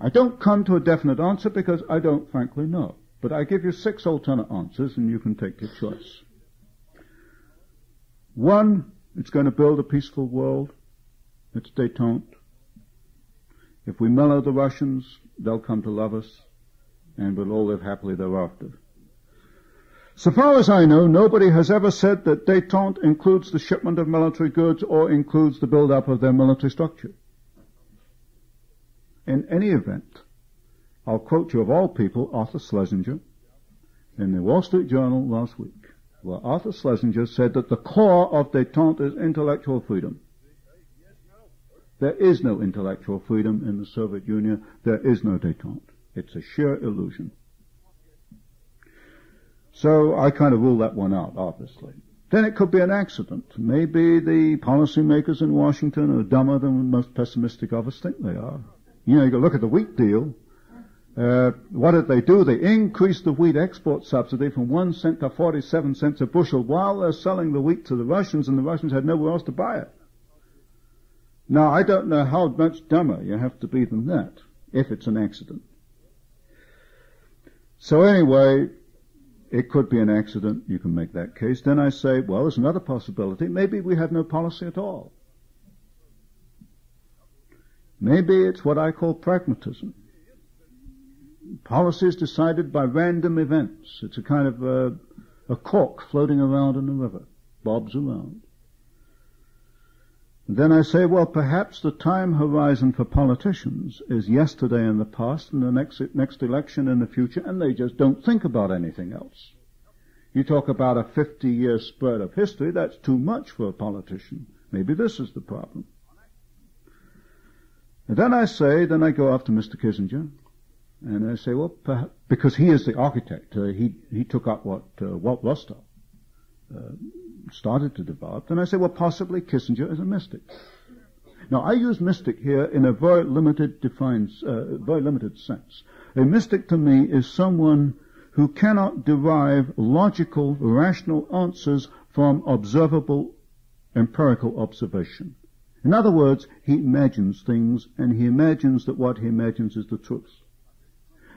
I don't come to a definite answer because I don't frankly know. But I give you 6 alternate answers and you can take your choice. 1, it's going to build a peaceful world. It's détente. If we mellow the Russians, they'll come to love us and we'll all live happily thereafter. So far as I know, nobody has ever said that détente includes the shipment of military goods or includes the build-up of their military structure. In any event, I'll quote you of all people, Arthur Schlesinger, in the Wall Street Journal last week, where Arthur Schlesinger said that the core of détente is intellectual freedom. There is no intellectual freedom in the Soviet Union. There is no détente. It's a sheer illusion. So I kind of rule that one out, obviously. Then it could be an accident. Maybe the policymakers in Washington are dumber than the most pessimistic of us think they are. You know, you go look at the wheat deal. What did they do? They increased the wheat export subsidy from 1 cent to 47 cents a bushel while they're selling the wheat to the Russians, and the Russians had nowhere else to buy it. Now, I don't know how much dumber you have to be than that, if it's an accident. So anyway, it could be an accident. You can make that case. Then I say, well, there's another possibility. Maybe we have no policy at all. Maybe it's what I call pragmatism. Policy is decided by random events. It's a kind of a cork floating around in the river, bobs around. And then I say, well, perhaps the time horizon for politicians is yesterday in the past and the next election in the future, and they just don't think about anything else. You talk about a 50-year spread of history, that's too much for a politician. Maybe this is the problem. And then I go after Mr. Kissinger, and I say, well, perhaps, because he is the architect, he took up what Walt Rostow started to develop, then I say, well, possibly Kissinger is a mystic. Now, I use mystic here in a very limited sense. A mystic to me is someone who cannot derive logical, rational answers from observable, empirical observation. In other words, he imagines things, and he imagines that what he imagines is the truth.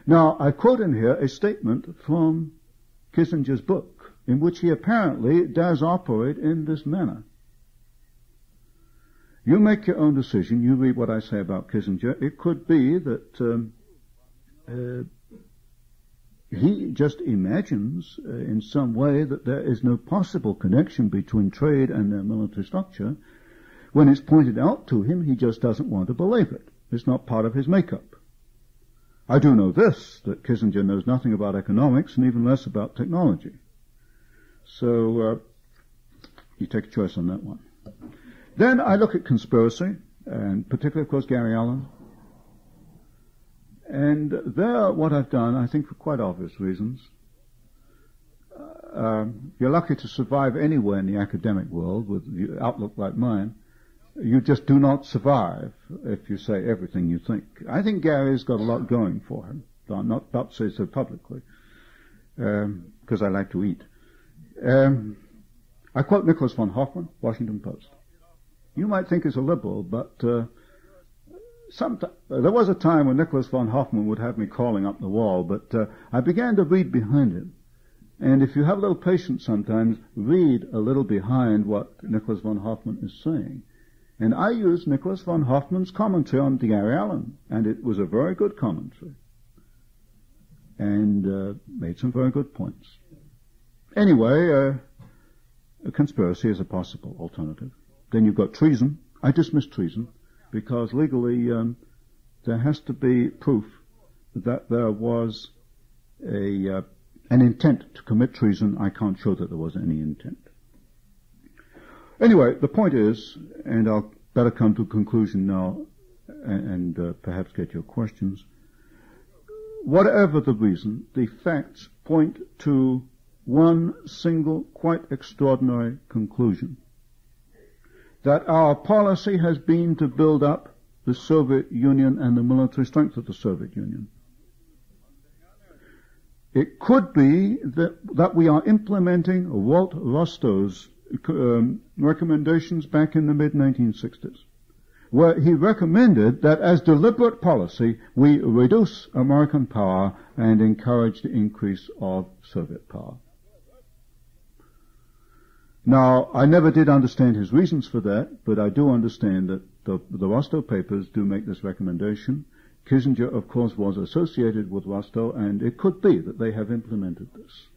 Now, I quote in here a statement from Kissinger's book, in which he apparently does operate in this manner. You make your own decision. You read what I say about Kissinger. It could be that he just imagines in some way that there is no possible connection between trade and their military structure. When it's pointed out to him, he just doesn't want to believe it. It's not part of his makeup. I do know this, that Kissinger knows nothing about economics and even less about technology. So, you take a choice on that one. Then I look at conspiracy, and particularly, of course, Gary Allen. And there, what I've done, I think for quite obvious reasons, you're lucky to survive anywhere in the academic world with an outlook like mine. You just do not survive if you say everything you think. I think Gary's got a lot going for him, though I'm not about to say so publicly, because I like to eat. I quote Nicholas von Hoffman, Washington Post. You might think he's a liberal, but there was a time when Nicholas von Hoffman would have me crawling up the wall, but I began to read behind him. And if you have a little patience sometimes, read a little behind what Nicholas von Hoffman is saying. And I used Nicholas von Hoffman's commentary on Gary Allen, and it was a very good commentary, and made some very good points. Anyway, a conspiracy is a possible alternative. Then you've got treason. I dismiss treason because legally there has to be proof that there was an intent to commit treason. I can't show that there was any intent. Anyway, the point is, and I'll better come to a conclusion now and perhaps get your questions. Whatever the reason, the facts point to one single, quite extraordinary conclusion. That our policy has been to build up the Soviet Union and the military strength of the Soviet Union. It could be that we are implementing Walt Rostow's recommendations back in the mid-1960s, where he recommended that as deliberate policy we reduce American power and encourage the increase of Soviet power. Now, I never did understand his reasons for that, but I do understand that the Rostow papers do make this recommendation. Kissinger, of course, was associated with Rostow, and it could be that they have implemented this.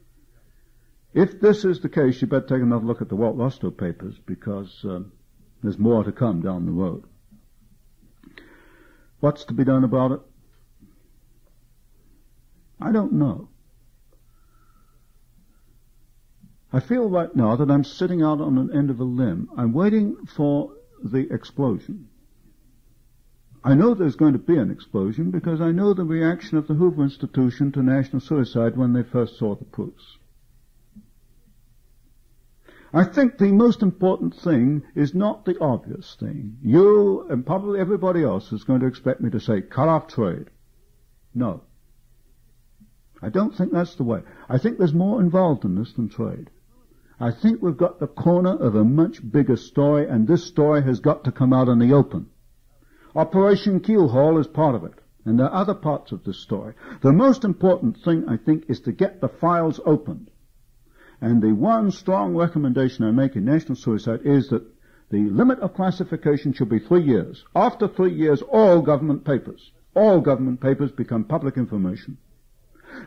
If this is the case, you better take another look at the Walt Rostow papers, because there's more to come down the road. What's to be done about it? I don't know. I feel right now that I'm sitting out on an end of a limb. I'm waiting for the explosion. I know there's going to be an explosion because I know the reaction of the Hoover Institution to national suicide when they first saw the proofs. I think the most important thing is not the obvious thing. You and probably everybody else is going to expect me to say, cut off trade. No. I don't think that's the way. I think there's more involved in this than trade. I think we've got the corner of a much bigger story, and this story has got to come out in the open. Operation Keelhaul is part of it, and there are other parts of this story. The most important thing, I think, is to get the files opened. And the one strong recommendation I make in national suicide is that the limit of classification should be 3 years. After 3 years, all government papers become public information.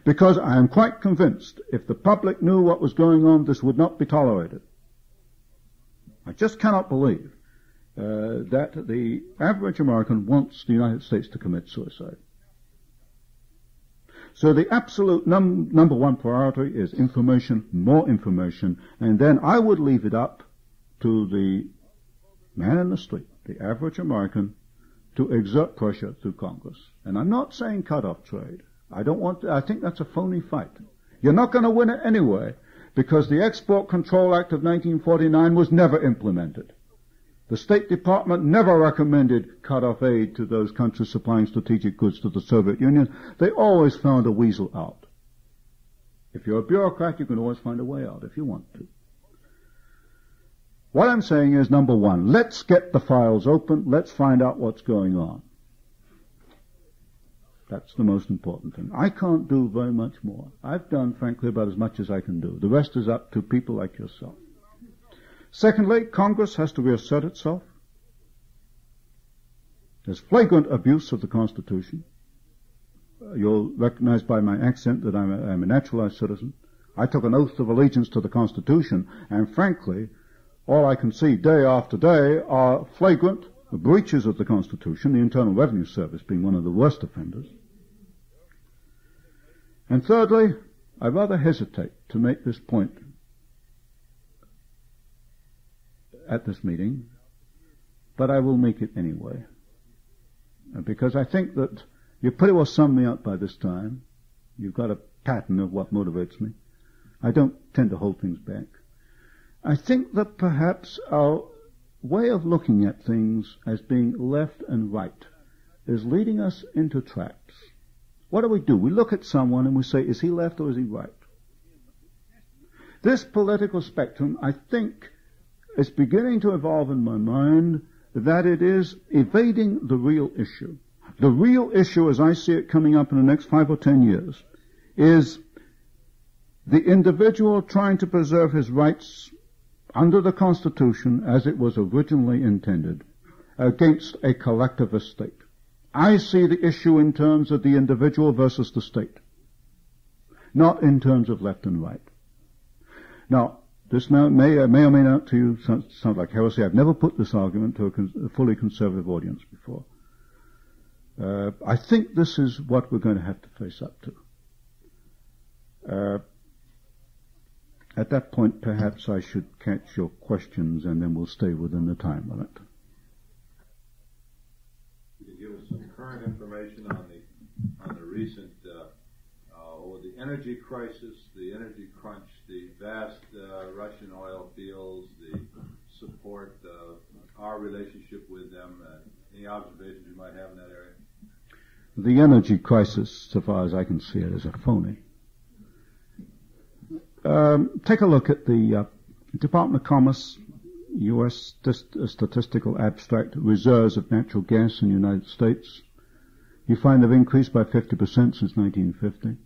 Because I am quite convinced if the public knew what was going on, this would not be tolerated. I just cannot believe that the average American wants the United States to commit suicide. So the absolute number one priority is information, more information, and then I would leave it up to the man in the street, the average American, to exert pressure through Congress. And I'm not saying cut off trade. I think that's a phony fight. You're not going to win it anyway, because the Export Control Act of 1949 was never implemented. The State Department never recommended cut-off aid to those countries supplying strategic goods to the Soviet Union. They always found a weasel out. If you're a bureaucrat, you can always find a way out if you want to. What I'm saying is, number one, let's get the files open. Let's find out what's going on. That's the most important thing. I can't do very much more. I've done, frankly, about as much as I can do. The rest is up to people like yourself. Secondly, Congress has to reassert itself. There's flagrant abuse of the Constitution. You'll recognize by my accent that I'm a naturalized citizen. I took an oath of allegiance to the Constitution, and frankly, all I can see day after day are flagrant breaches of the Constitution, the Internal Revenue Service being one of the worst offenders. And thirdly, I rather hesitate to make this point at this meeting, but I will make it anyway. Because I think that you pretty well summed me up by this time. You've got a pattern of what motivates me. I don't tend to hold things back. I think that perhaps our way of looking at things as being left and right is leading us into traps. What do? We look at someone and we say, is he left or is he right? This political spectrum, I think, is beginning to evolve in my mind that it is evading the real issue. The real issue, as I see it coming up in the next 5 or 10 years, is the individual trying to preserve his rights under the Constitution as it was originally intended against a collectivist state. I see the issue in terms of the individual versus the state, not in terms of left and right. Now, this may or may not to you sound like heresy. I've never put this argument to a fully conservative audience before. I think this is what we're going to have to face up to. At that point, perhaps I should catch your questions, and then we'll stay within the time limit. Could you give us some current information on the recent the energy crisis, the energy crunch, the vast Russian oil fields, the support, our relationship with them, any observations you might have in that area? The energy crisis, so far as I can see it, is a phony. Take a look at the Department of Commerce, U.S. Statistical Abstract Reserves of Natural Gas in the United States. You find they've increased by 50% since 1950.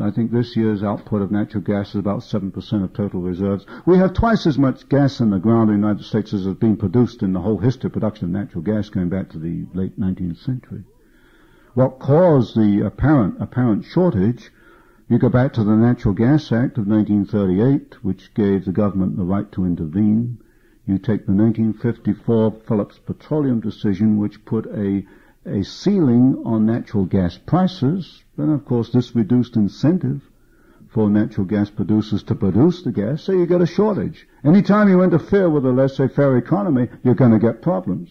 I think this year's output of natural gas is about 7% of total reserves. We have twice as much gas in the ground in the United States as has been produced in the whole history of production of natural gas going back to the late 19th century. What caused the apparent shortage You go back to the Natural Gas Act of 1938, which gave the government the right to intervene. You take the 1954 Phillips Petroleum decision, which put a ceiling on natural gas prices. Then, of course, this reduced incentive for natural gas producers to produce the gas, so you get a shortage. Anytime you interfere with a laissez-faire economy, you're going to get problems.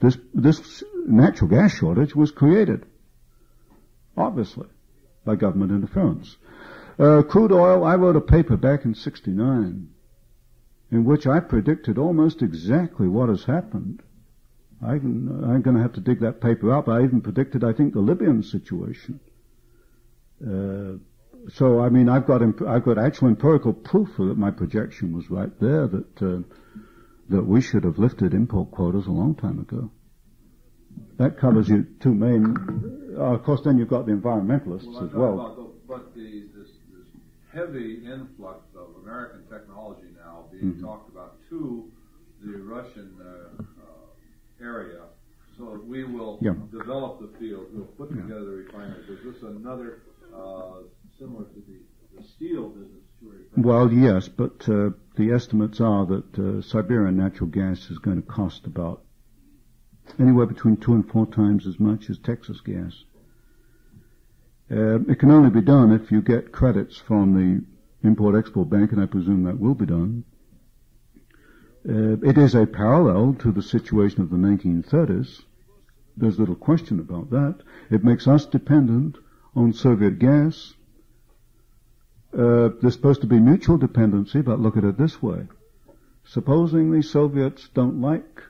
This natural gas shortage was created, obviously, by government interference. Crude oil, I wrote a paper back in '69 in which I predicted almost exactly what has happened. I'm going to have to dig that paper up. I even predicted, I think, the Libyan situation. So, I mean, I've got actual empirical proof that my projection was right there, that we should have lifted import quotas a long time ago. That covers your two main. Of course, then you've got the environmentalists as well. But this heavy influx of American technology now being talked about to the Russian area, so that we will develop the field, we'll put together the refineries. Is this another similar to the steel business? Well, yes, but the estimates are that Siberian natural gas is going to cost about anywhere between 2 and 4 times as much as Texas gas. It can only be done if you get credits from the Import-Export Bank, and I presume that will be done. It is a parallel to the situation of the 1930s. There's little question about that. It makes us dependent on Soviet gas. There's supposed to be mutual dependency, but look at it this way. Supposing the Soviets don't like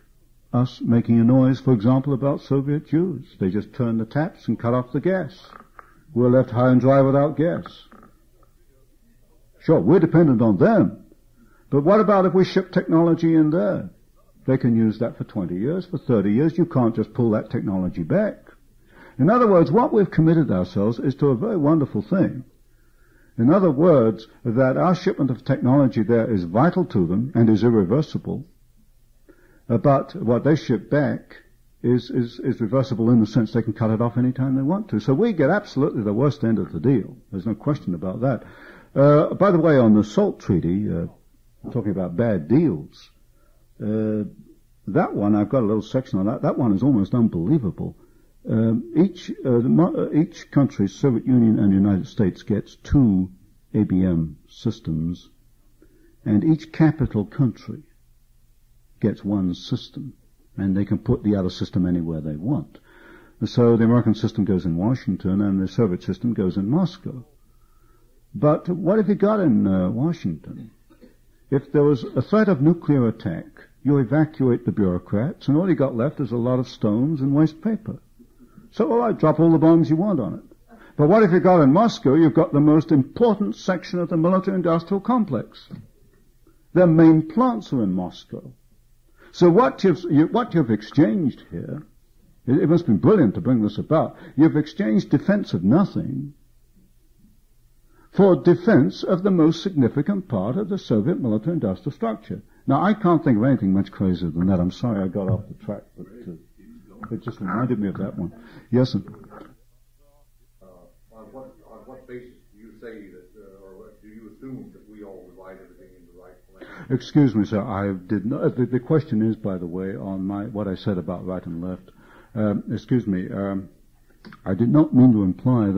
us making a noise, for example, about Soviet Jews. They just turn the taps and cut off the gas. We're left high and dry without gas. Sure, we're dependent on them. But what about if we ship technology in there? They can use that for 20 years, for 30 years. You can't just pull that technology back. In other words, what we've committed ourselves is to a very wonderful thing. In other words, that our shipment of technology there is vital to them and is irreversible. But what they ship back is reversible in the sense they can cut it off any time they want to. So we get absolutely the worst end of the deal. There's no question about that. By the way, on the SALT Treaty, talking about bad deals, that one, I've got a little section on that. That one is almost unbelievable. Each country, Soviet Union and United States, gets 2 ABM systems, and each capital country gets 1 system, and they can put the other system anywhere they want. So the American system goes in Washington, and the Soviet system goes in Moscow. But what have you got in Washington? If there was a threat of nuclear attack, you evacuate the bureaucrats, and all you got left is a lot of stones and waste paper. So, all right, drop all the bombs you want on it. But what if you got in Moscow? You've got the most important section of the military-industrial complex. Their main plants are in Moscow. So what you've exchanged here, it must be brilliant to bring this about. You've exchanged defense of nothing for defense of the most significant part of the Soviet military-industrial structure. Now, I can't think of anything much crazier than that. I'm sorry I got off the track, but it just reminded me of that one. Yes, sir. On what basis do you say that, or do you assume that we all divide everything into right and left? Excuse me, sir. I did not. The question is, by the way, on what I said about right and left. Excuse me. I did not mean to imply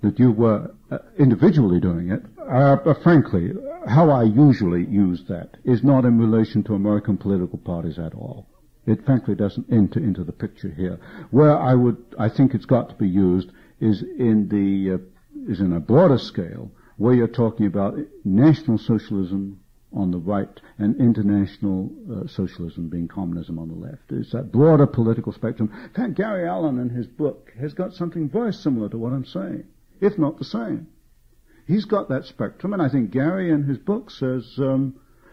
that you were individually doing it. But frankly, how I usually use that is not in relation to American political parties at all. It frankly doesn't enter into the picture here. Where I think it's got to be used is in a broader scale, where you're talking about national socialism on the right and international socialism being communism on the left. It's that broader political spectrum. In fact, Gary Allen in his book has got something very similar to what I'm saying, if not the same. He's got that spectrum, and I think Gary in his book says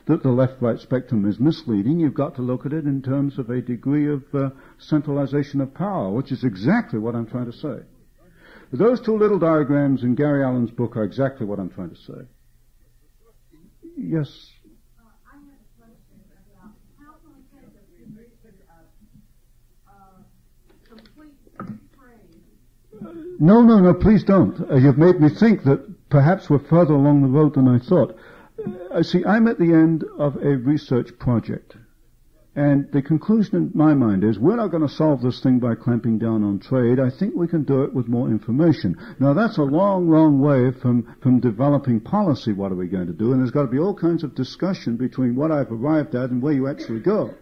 that the left-right spectrum is misleading. You've got to look at it in terms of a degree of centralization of power, which is exactly what I'm trying to say. Those 2 little diagrams in Gary Allen's book are exactly what I'm trying to say. Yes. I have a question about how can we take a complete trade No, please don't. You've made me think that perhaps we're further along the road than I thought. See, I'm at the end of a research project. And the conclusion in my mind is we're not going to solve this thing by clamping down on trade. I think we can do it with more information. Now, that's a long, long way from developing policy. What are we going to do? And there's got to be all kinds of discussion between what I've arrived at and where you actually go.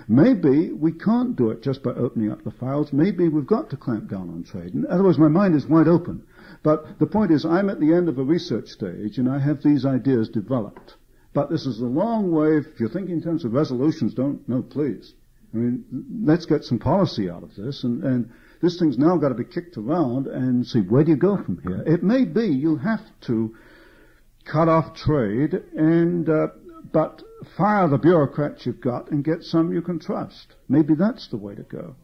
Maybe we can't do it just by opening up the files. Maybe we've got to clamp down on trade. In other words, my mind is wide open. But the point is, I'm at the end of a research stage, and I have these ideas developed. But this is a long way. If you're thinking in terms of resolutions, no, please. I mean, let's get some policy out of this, and this thing's now got to be kicked around and see, where do you go from here? It may be you have to cut off trade and but fire the bureaucrats you've got and get some you can trust. Maybe that's the way to go.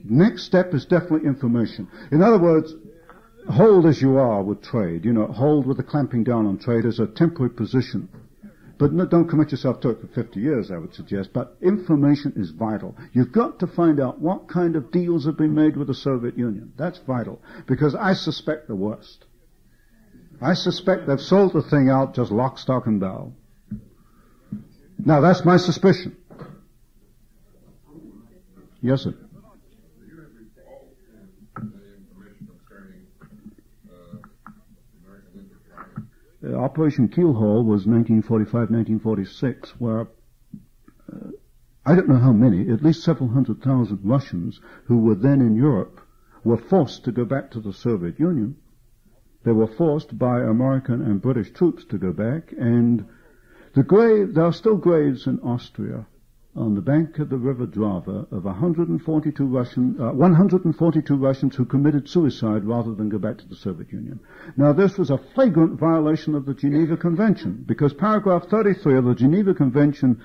Next step is definitely information. In other words, hold as you are with trade. Hold with the clamping down on trade as a temporary position. But don't commit yourself to it for 50 years, I would suggest. But information is vital. You've got to find out what kind of deals have been made with the Soviet Union. That's vital. Because I suspect the worst. I suspect they've sold the thing out just lock, stock, and barrel. Now, that's my suspicion. Yes, sir. Operation Keelhaul was 1945, 1946, where I don't know how many, at least several 100,000 Russians who were then in Europe were forced to go back to the Soviet Union. They were forced by American and British troops to go back, and there are still graves in Austria on the bank of the River Drava of 142 Russians who committed suicide rather than go back to the Soviet Union. Now, this was a flagrant violation of the Geneva Convention, because paragraph 33 of the Geneva Convention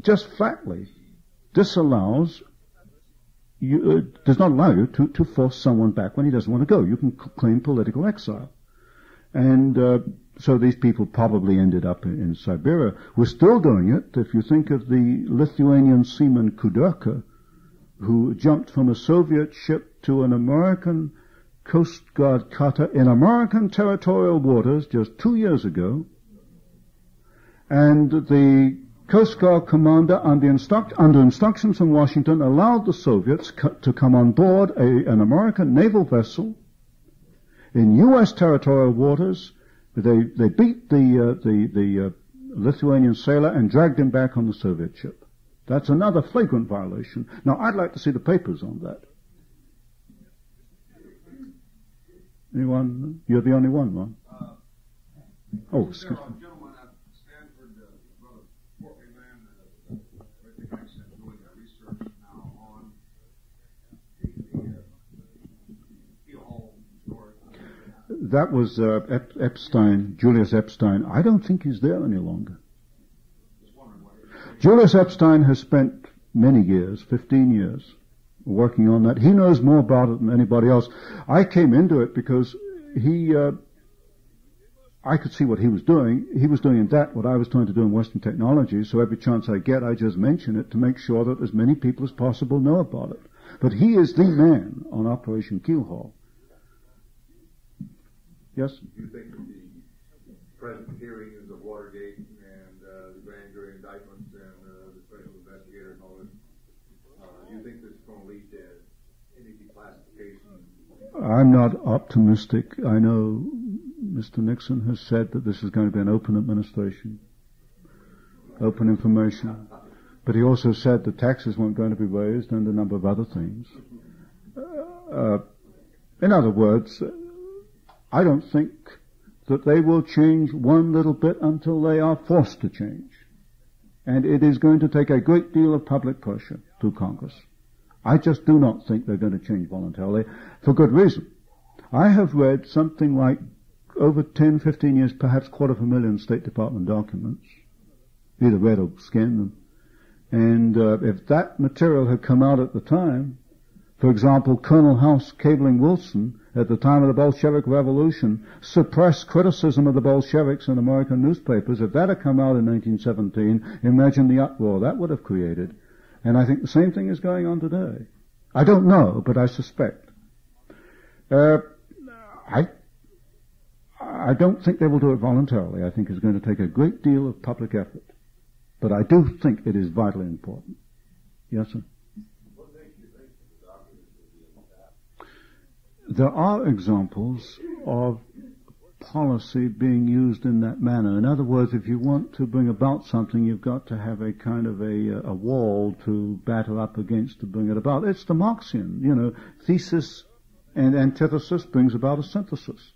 just flatly disallows does not allow you to force someone back when he doesn't want to go. You can claim political exile. And so these people probably ended up in Siberia. We're still doing it. If you think of the Lithuanian seaman Kuderka, who jumped from a Soviet ship to an American Coast Guard cutter in American territorial waters just 2 years ago, and the Coast Guard commander, under instructions from Washington, allowed the Soviets to come on board an American naval vessel in U.S. territorial waters. They beat the Lithuanian sailor and dragged him back on the Soviet ship. That's another flagrant violation. Now, I'd like to see the papers on that. Anyone? You're the only one, Ron. Oh, excuse me. That was Epstein, Julius Epstein. I don't think he's there any longer. Julius Epstein has spent many years, 15 years, working on that. He knows more about it than anybody else. I came into it because I could see what he was doing. He was doing in that what I was trying to do in Western technology, so every chance I get, I just mention it to make sure that as many people as possible know about it. But he is the man on Operation Keelhaul. Yes? Do you think that the present hearings of Watergate and the grand jury indictments and the special investigator and all this, do you think this is going to lead to any declassification? I'm not optimistic. I know Mr. Nixon has said that this is going to be an open administration, open information. But he also said the taxes weren't going to be raised and a number of other things. In other words, I don't think that they will change one little bit until they are forced to change. And it is going to take a great deal of public pressure through Congress. I just do not think they're going to change voluntarily, for good reason. I have read something like over 10, 15 years, perhaps 250,000 State Department documents, either read or scanned them. And if that material had come out at the time, for example, Colonel House cabling Wilson at the time of the Bolshevik Revolution suppressed criticism of the Bolsheviks in American newspapers. If that had come out in 1917, imagine the uproar that would have created. And I think the same thing is going on today. I don't know, but I suspect. I don't think they will do it voluntarily. I think it's going to take a great deal of public effort. But I do think it is vitally important. Yes, sir? What makes you think that the documents will be in the past? There are examples of policy being used in that manner. In other words, if you want to bring about something, you've got to have a kind of a wall to batter up against to bring it about. It's the Marxian, thesis and antithesis brings about a synthesis.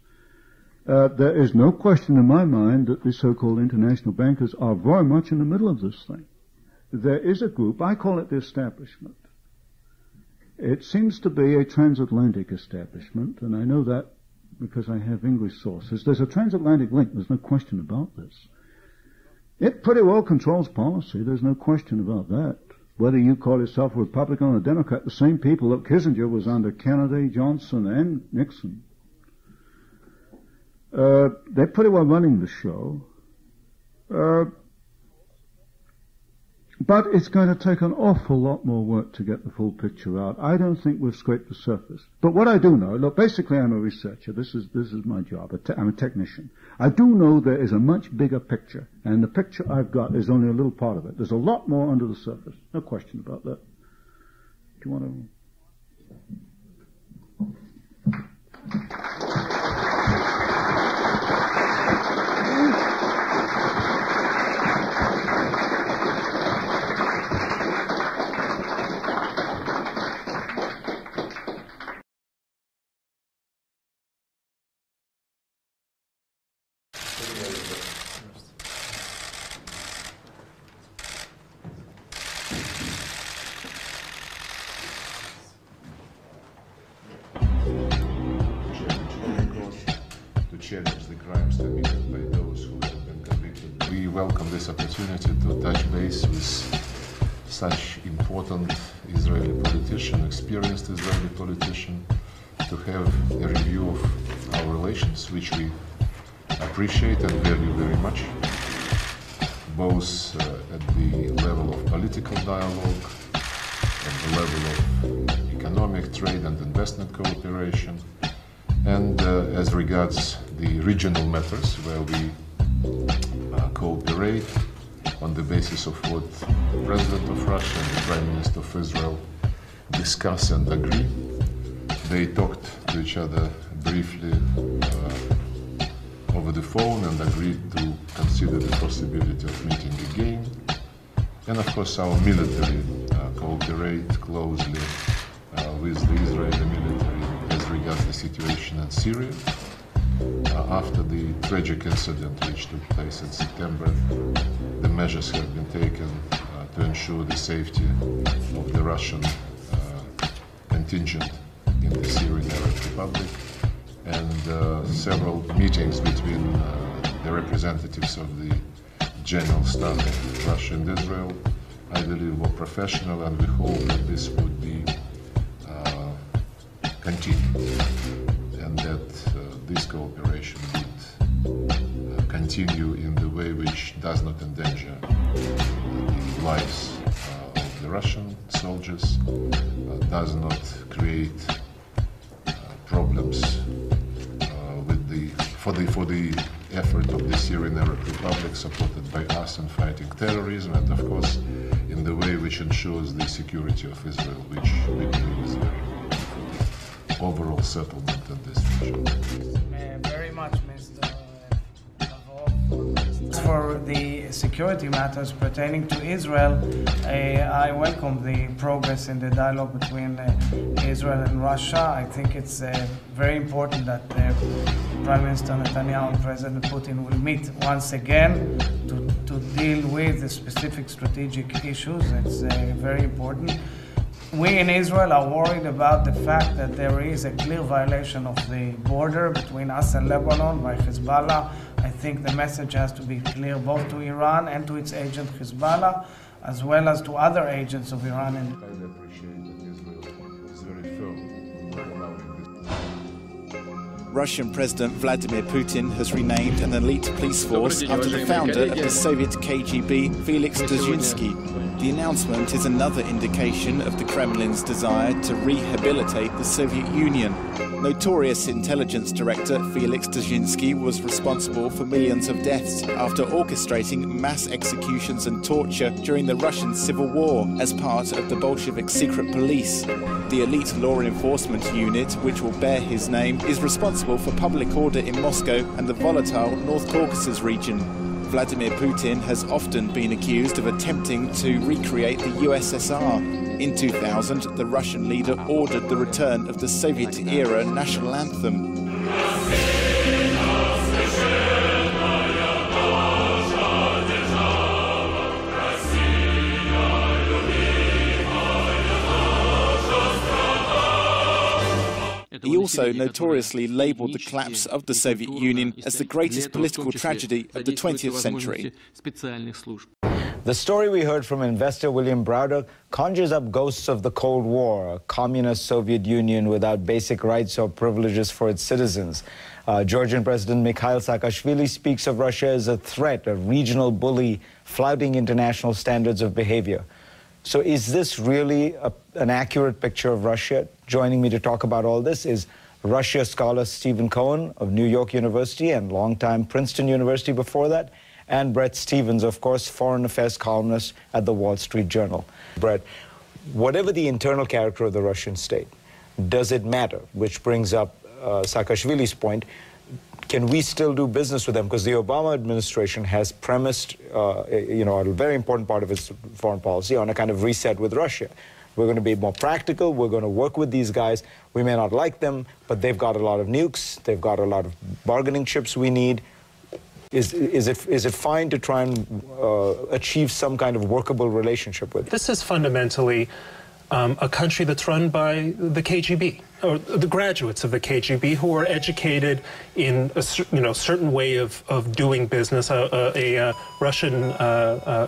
There is no question in my mind that the so-called international bankers are very much in the middle of this thing. There is a group, I call it the establishment. It seems to be a transatlantic establishment, and I know that because I have English sources. There's a transatlantic link, there's no question about this. It pretty well controls policy, there's no question about that. Whether you call yourself a Republican or a Democrat, the same people that Kissinger was under Kennedy, Johnson, and Nixon. They're pretty well running the show. But it's going to take an awful lot more work to get the full picture out. I don't think we've scraped the surface. But what I do know, look, basically I'm a researcher. This is my job. I'm a technician. I do know there is a much bigger picture, and the picture I've got is only a little part of it. There's a lot more under the surface. No question about that. Do you want to... challenge the crimes committed by those who have been convicted. We welcome this opportunity to touch base with such important Israeli politician, experienced Israeli politician, to have a review of our relations, which we appreciate and value very much, both at the level of political dialogue, at the level of economic, trade and investment cooperation, and as regards the regional matters where we cooperate on the basis of what the President of Russia and the Prime Minister of Israel discuss and agree. They talked to each other briefly over the phone and agreed to consider the possibility of meeting again. And of course our military cooperate closely with the Israeli military as regards the situation in Syria. After the tragic incident which took place in September, the measures have been taken to ensure the safety of the Russian contingent in the Syrian Arab Republic, and several meetings between the representatives of the General Staff of Russia and Israel, I believe, were professional, and we hope that this would be continued, and that this cooperation would continue in the way which does not endanger the lives of the Russian soldiers, does not create problems for the effort of the Syrian Arab Republic supported by us in fighting terrorism, and of course in the way which ensures the security of Israel, which we believe is very important for the overall settlement in this region. Very much, Mr. For the security matters pertaining to Israel, I welcome the progress in the dialogue between Israel and Russia. I think it's very important that Prime Minister Netanyahu and President Putin will meet once again to deal with the specific strategic issues. It's very important. We in Israel are worried about the fact that there is a clear violation of the border between us and Lebanon by Hezbollah. I think the message has to be clear both to Iran and to its agent Hezbollah, as well as to other agents of Iran. I highly appreciate that Israel is very firm on allowing this. Russian President Vladimir Putin has renamed an elite police force after the founder of the Soviet KGB, Felix Dzerzhinsky. The announcement is another indication of the Kremlin's desire to rehabilitate the Soviet Union. Notorious intelligence director Felix Dzerzhinsky was responsible for millions of deaths after orchestrating mass executions and torture during the Russian Civil War as part of the Bolshevik secret police. The elite law enforcement unit, which will bear his name, is responsible for public order in Moscow and the volatile North Caucasus region. Vladimir Putin has often been accused of attempting to recreate the USSR. In 2000, the Russian leader ordered the return of the Soviet-era national anthem. He also notoriously labelled the collapse of the Soviet Union as the greatest political tragedy of the 20th century. The story we heard from investor William Browder conjures up ghosts of the Cold War, a communist Soviet Union without basic rights or privileges for its citizens. Georgian President Mikhail Saakashvili speaks of Russia as a threat, a regional bully, flouting international standards of behavior. So is this really an accurate picture of Russia? Joining me to talk about all this is Russia scholar Stephen Cohen of New York University and longtime Princeton University before that, and Bret Stephens, of course, foreign affairs columnist at the Wall Street Journal. Bret, whatever the internal character of the Russian state, does it matter? Which brings up Saakashvili's point. Can we still do business with them? Because the Obama administration has premised, a very important part of its foreign policy on a kind of reset with Russia. We're going to be more practical. We're going to work with these guys. We may not like them, but they've got a lot of nukes. They've got a lot of bargaining chips we need. Is it fine to try and achieve some kind of workable relationship with them? This is fundamentally a country that's run by the KGB, or the graduates of the KGB who are educated in a certain way of doing business. A Russian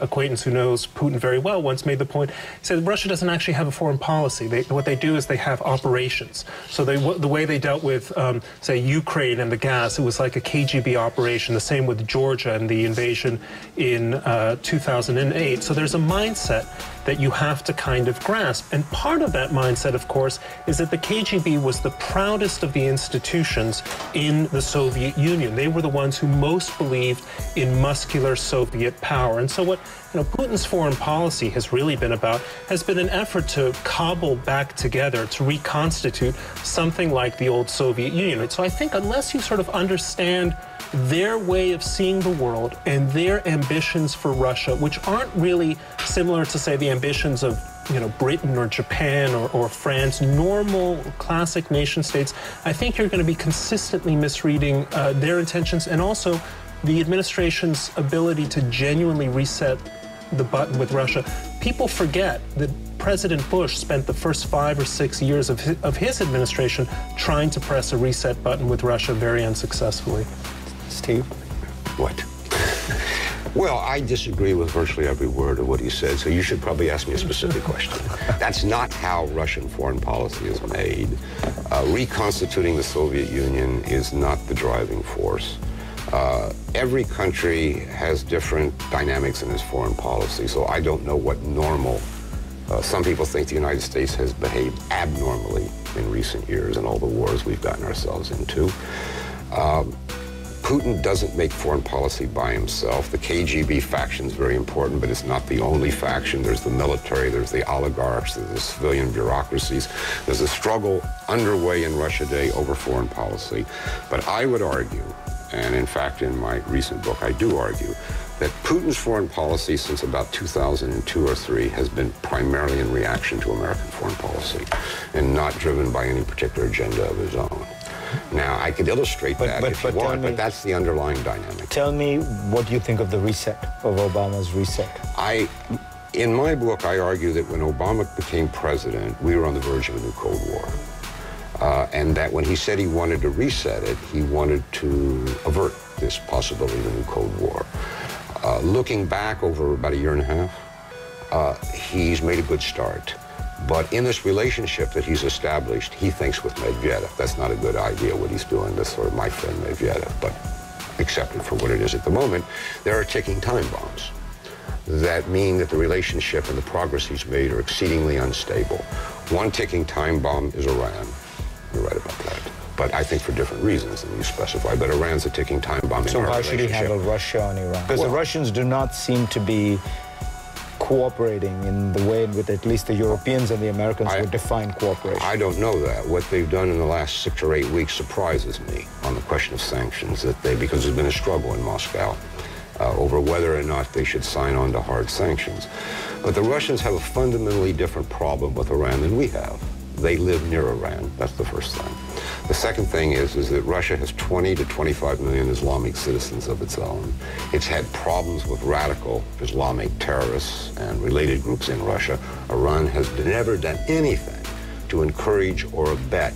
acquaintance who knows Putin very well once made the point, he said Russia doesn't actually have a foreign policy. What they do is they have operations. So the way they dealt with, say, Ukraine and the gas, it was like a KGB operation. The same with Georgia and the invasion in 2008. So there's a mindset that you have to kind of grasp. And part of that mindset, of course, is that the KGB was the proudest of the institutions in the Soviet Union. They were the ones who most believed in muscular Soviet power. And so what Putin's foreign policy has really been about has been an effort to cobble back together, to reconstitute something like the old Soviet Union. So I think unless you sort of understand their way of seeing the world and their ambitions for Russia, which aren't really similar to, say, the ambitions of Britain or Japan or France, normal classic nation states, I think you're going to be consistently misreading their intentions and also the administration's ability to genuinely reset the button with Russia. People forget that President Bush spent the first 5 or 6 years of his administration trying to press a reset button with Russia very unsuccessfully. Steve? What? Well, I disagree with virtually every word of what he said, so you should probably ask me a specific question. That's not how Russian foreign policy is made. Reconstituting the Soviet Union is not the driving force. Every country has different dynamics in its foreign policy, so I don't know what normal. Some people think the United States has behaved abnormally in recent years in all the wars we've gotten ourselves into. Putin doesn't make foreign policy by himself. The KGB faction is very important, but it's not the only faction. There's the military, there's the oligarchs, there's the civilian bureaucracies. There's a struggle underway in Russia today over foreign policy. But I would argue, and in fact in my recent book I do argue, that Putin's foreign policy since about 2002 or 3 has been primarily in reaction to American foreign policy and not driven by any particular agenda of his own. Now, I could illustrate that if you want, but that's the underlying dynamic. Tell me what you think of the reset, of Obama's reset. In my book, I argue that when Obama became president, we were on the verge of a new Cold War. And that when he said he wanted to reset it, he wanted to avert this possibility of a new Cold War. Looking back over about a year and a half, he's made a good start. But in this relationship that he's established, he thinks with Medvedev. That's not a good idea, what he's doing. That's sort of my friend Medvedev, but accept it for what it is at the moment. There are ticking time bombs. that mean that the relationship and the progress he's made are exceedingly unstable. One ticking time bomb is Iran. You're right about that. But I think for different reasons than you specify. But Iran's a ticking time bomb in our relationship. So how should he handle Russia on Iran? Because the Russians do not seem to be cooperating in the way in which at least the Europeans and the Americans would define cooperation. I don't know that. What they've done in the last 6 or 8 weeks surprises me on the question of sanctions, because there's been a struggle in Moscow over whether or not they should sign on to hard sanctions. But the Russians have a fundamentally different problem with Iran than we have. They live near Iran. That's the first thing. The second thing is that Russia has 20 to 25 million Islamic citizens of its own. It's had problems with radical Islamic terrorists and related groups in Russia. Iran has never done anything to encourage or abet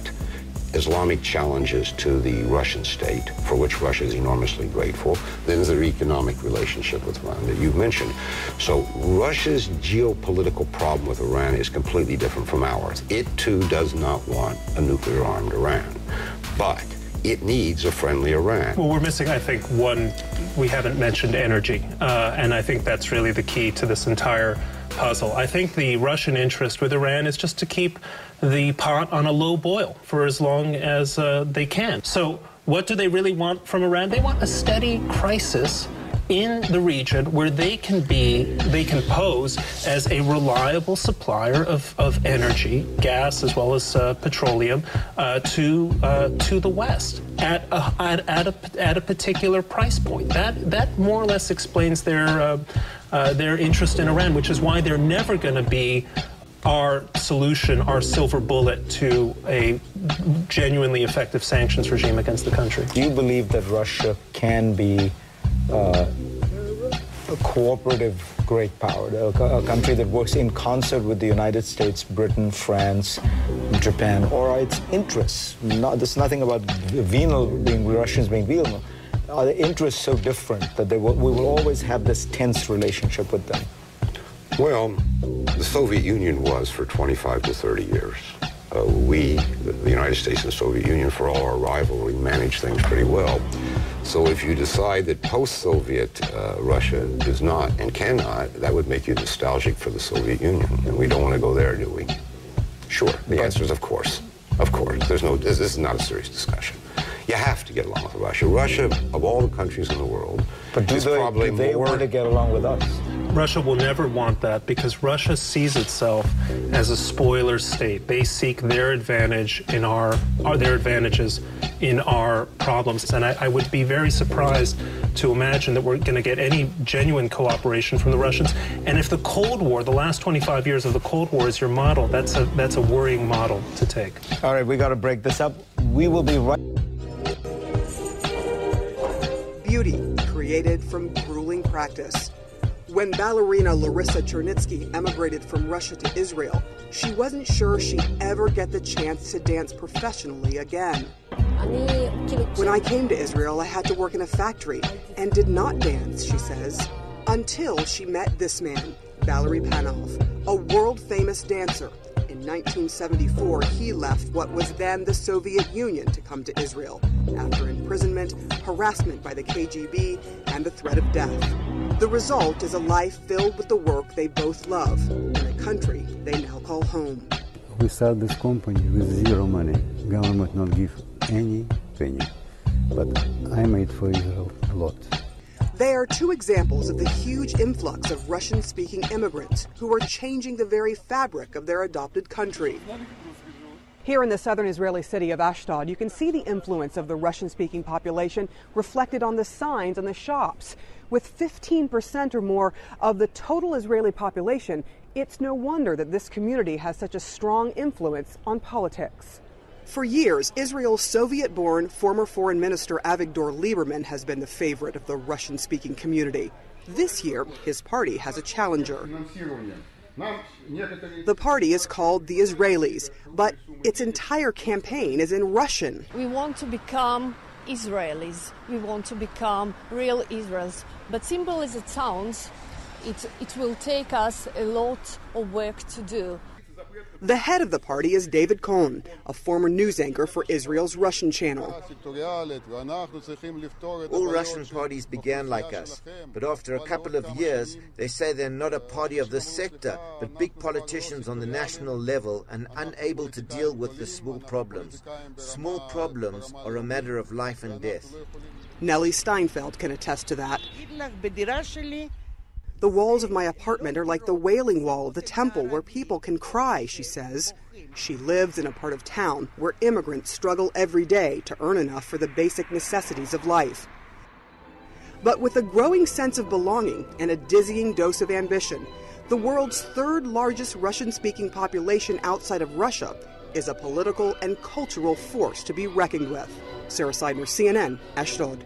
Islamic challenges to the Russian state, for which Russia is enormously grateful. Then there's their economic relationship with Iran that you've mentioned. So Russia's geopolitical problem with Iran is completely different from ours. It, too, does not want a nuclear-armed Iran, but it needs a friendly Iran. Well, we're missing, I think, one, we haven't mentioned energy, and I think that's really the key to this entire puzzle. I think the Russian interest with Iran is just to keep the pot on a low boil for as long as they can. So what do they really want from Iran? They want a steady crisis in the region where they can pose as a reliable supplier of energy, gas as well as petroleum to the West at a particular price point. That more or less explains their interest in Iran, which is why they're never going to be our solution, our silver bullet to a genuinely effective sanctions regime against the country. Do you believe that Russia can be a cooperative great power, a country that works in concert with the United States, Britain, France, Japan, or are its interests? There's nothing about Russians being venal. Are the interests so different that we will always have this tense relationship with them? Well, the Soviet Union was for 25 to 30 years. The United States and the Soviet Union, for all our rivalry, managed things pretty well. So if you decide that post-Soviet Russia is not and cannot, that would make you nostalgic for the Soviet Union. And we don't want to go there, do we? Sure. The answer is of course. Of course. This is not a serious discussion. You have to get along with Russia. Russia, of all the countries in the world, is probably more... Do they want to get along with us? Russia will never want that because Russia sees itself as a spoiler state. They seek their advantage in their advantages in our problems. And I would be very surprised to imagine that we're going to get any genuine cooperation from the Russians. And if the Cold War, the last 25 years of the Cold War is your model, that's a worrying model to take. All right, we got to break this up. We will be right... Beauty created from grueling practice. When ballerina Larissa Chernitsky emigrated from Russia to Israel, she wasn't sure she'd ever get the chance to dance professionally again. When I came to Israel, I had to work in a factory and did not dance, she says, until she met this man, Valery Panov, a world-famous dancer. In 1974, he left what was then the Soviet Union to come to Israel after imprisonment, harassment by the KGB, and the threat of death. The result is a life filled with the work they both love in a country they now call home. We started this company with zero money. Government not give any penny. But I made for Israel a lot. They are two examples of the huge influx of Russian-speaking immigrants who are changing the very fabric of their adopted country. Here in the southern Israeli city of Ashdod, you can see the influence of the Russian-speaking population reflected on the signs on the shops. With 15% or more of the total Israeli population, it's no wonder that this community has such a strong influence on politics. For years, Israel's Soviet-born former foreign minister Avigdor Lieberman has been the favorite of the Russian-speaking community. This year, his party has a challenger. The party is called the Israelis, but its entire campaign is in Russian. We want to become Israelis. We want to become real Israelis. But simple as it sounds, it will take us a lot of work to do. The head of the party is David Cohen, a former news anchor for Israel's Russian channel. All Russian parties began like us, but after a couple of years, they say they're not a party of this sector, but big politicians on the national level and unable to deal with the small problems. Small problems are a matter of life and death. Nellie Steinfeld can attest to that. The walls of my apartment are like the Wailing Wall of the temple where people can cry, she says. She lives in a part of town where immigrants struggle every day to earn enough for the basic necessities of life. But with a growing sense of belonging and a dizzying dose of ambition, the world's third largest Russian-speaking population outside of Russia is a political and cultural force to be reckoned with. Sarah Seidner, CNN, Ashdod.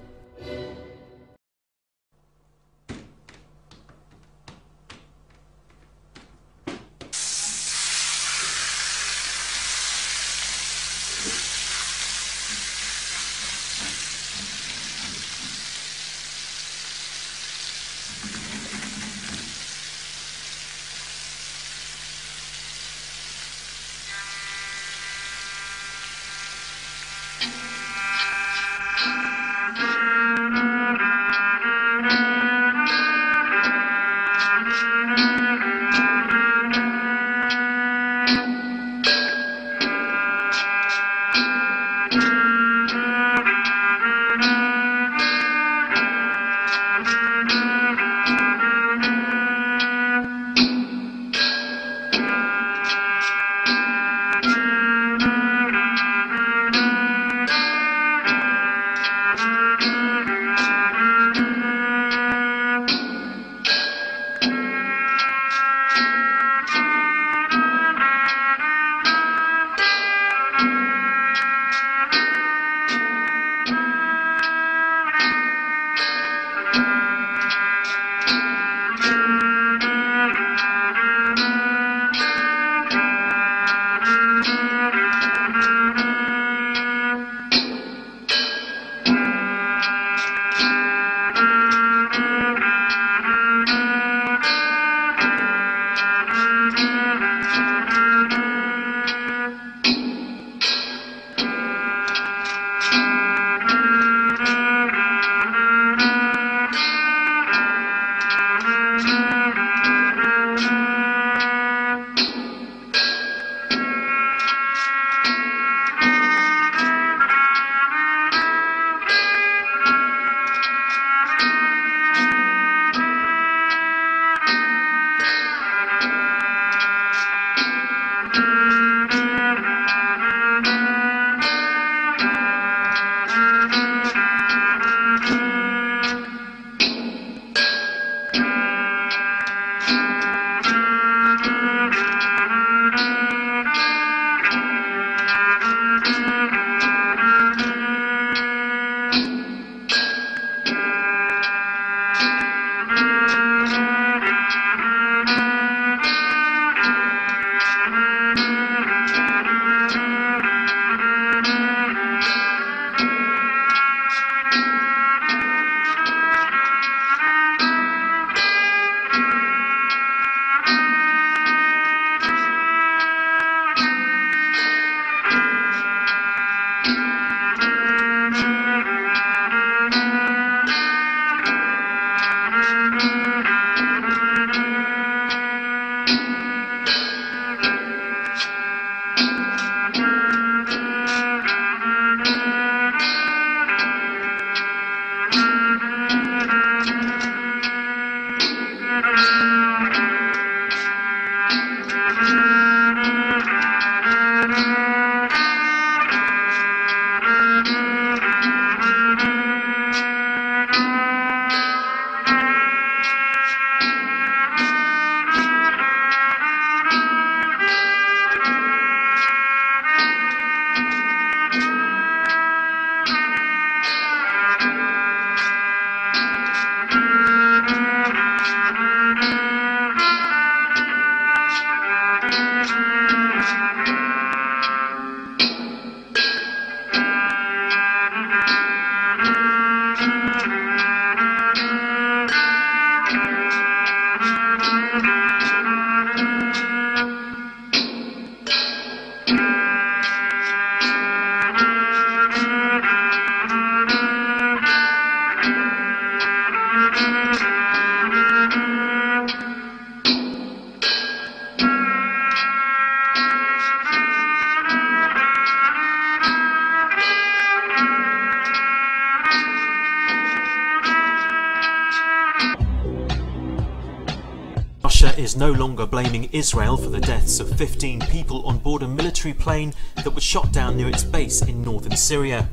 is no longer blaming Israel for the deaths of 15 people on board a military plane that was shot down near its base in northern Syria.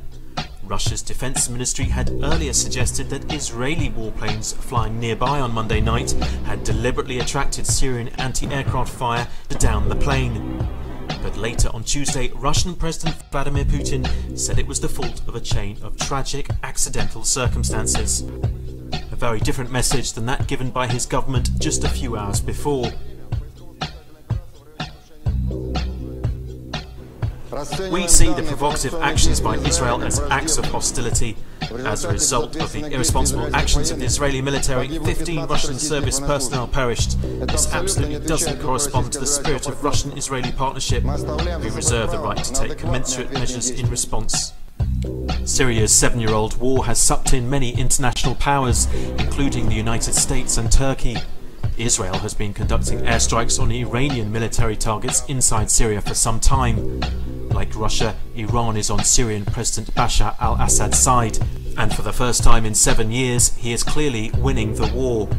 Russia's defense ministry had earlier suggested that Israeli warplanes flying nearby on Monday night had deliberately attracted Syrian anti-aircraft fire to down the plane. But later on Tuesday, Russian President Vladimir Putin said it was the fault of a chain of tragic, accidental circumstances. A very different message than that given by his government just a few hours before. We see the provocative actions by Israel as acts of hostility. As a result of the irresponsible actions of the Israeli military, 15 Russian service personnel perished. This absolutely doesn't correspond to the spirit of Russian-Israeli partnership. We reserve the right to take commensurate measures in response. Syria's 7-year-old war has sucked in many international powers, including the United States and Turkey. Israel has been conducting airstrikes on Iranian military targets inside Syria for some time. Like Russia, Iran is on Syrian President Bashar al-Assad's side, and for the first time in 7 years, he is clearly winning the war.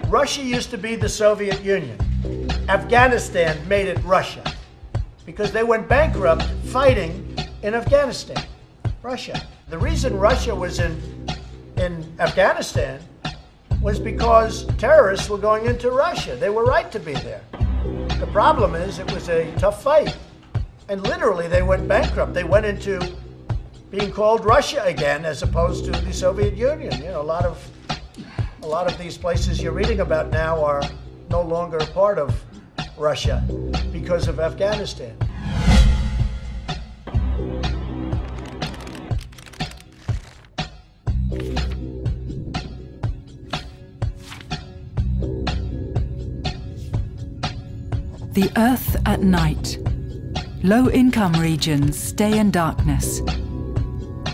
Russia used to be the Soviet Union. Afghanistan made it Russia because they went bankrupt fighting in Afghanistan. Russia. The reason Russia was in Afghanistan was because terrorists were going into Russia. They were right to be there. The problem is it was a tough fight. And literally they went bankrupt. They went into being called Russia again as opposed to the Soviet Union. You know, a lot of these places you're reading about now are no longer a part of Russia because of Afghanistan. The Earth at night. Low-income regions stay in darkness.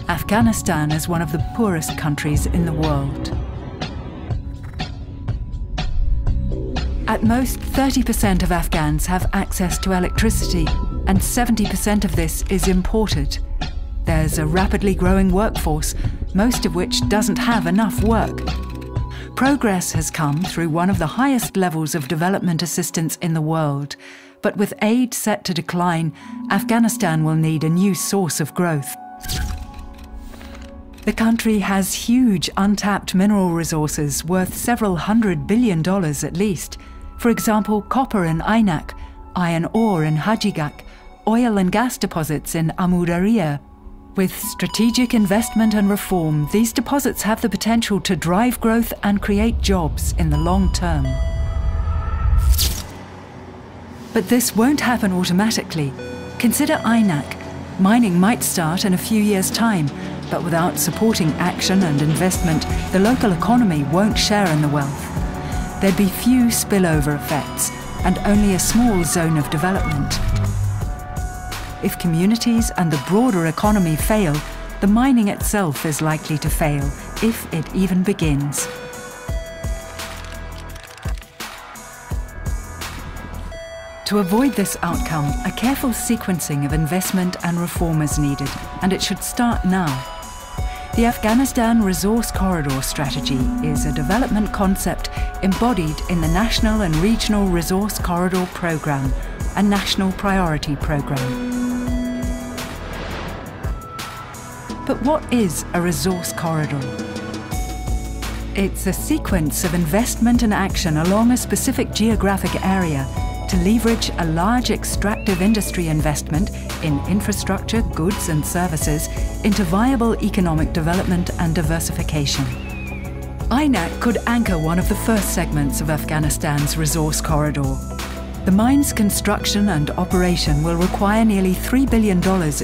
Afghanistan is one of the poorest countries in the world. At most, 30% of Afghans have access to electricity, and 70% of this is imported. There's a rapidly growing workforce, most of which doesn't have enough work. Progress has come through one of the highest levels of development assistance in the world, but with aid set to decline, Afghanistan will need a new source of growth. The country has huge untapped mineral resources worth several $100 billion at least. For example, copper in Aynak, iron ore in Hijab, oil and gas deposits in Amu Darya. With strategic investment and reform, these deposits have the potential to drive growth and create jobs in the long term. But this won't happen automatically. Consider Aynak. Mining might start in a few years' time, but without supporting action and investment, the local economy won't share in the wealth. There'd be few spillover effects and only a small zone of development. If communities and the broader economy fail, the mining itself is likely to fail, if it even begins. To avoid this outcome, a careful sequencing of investment and reform is needed, and it should start now. The Afghanistan Resource Corridor Strategy is a development concept embodied in the National and Regional Resource Corridor Programme, a national priority programme. But what is a resource corridor? It's a sequence of investment and action along a specific geographic area to leverage a large extractive industry investment in infrastructure, goods and services into viable economic development and diversification. Aynak could anchor one of the first segments of Afghanistan's resource corridor. The mine's construction and operation will require nearly $3 billion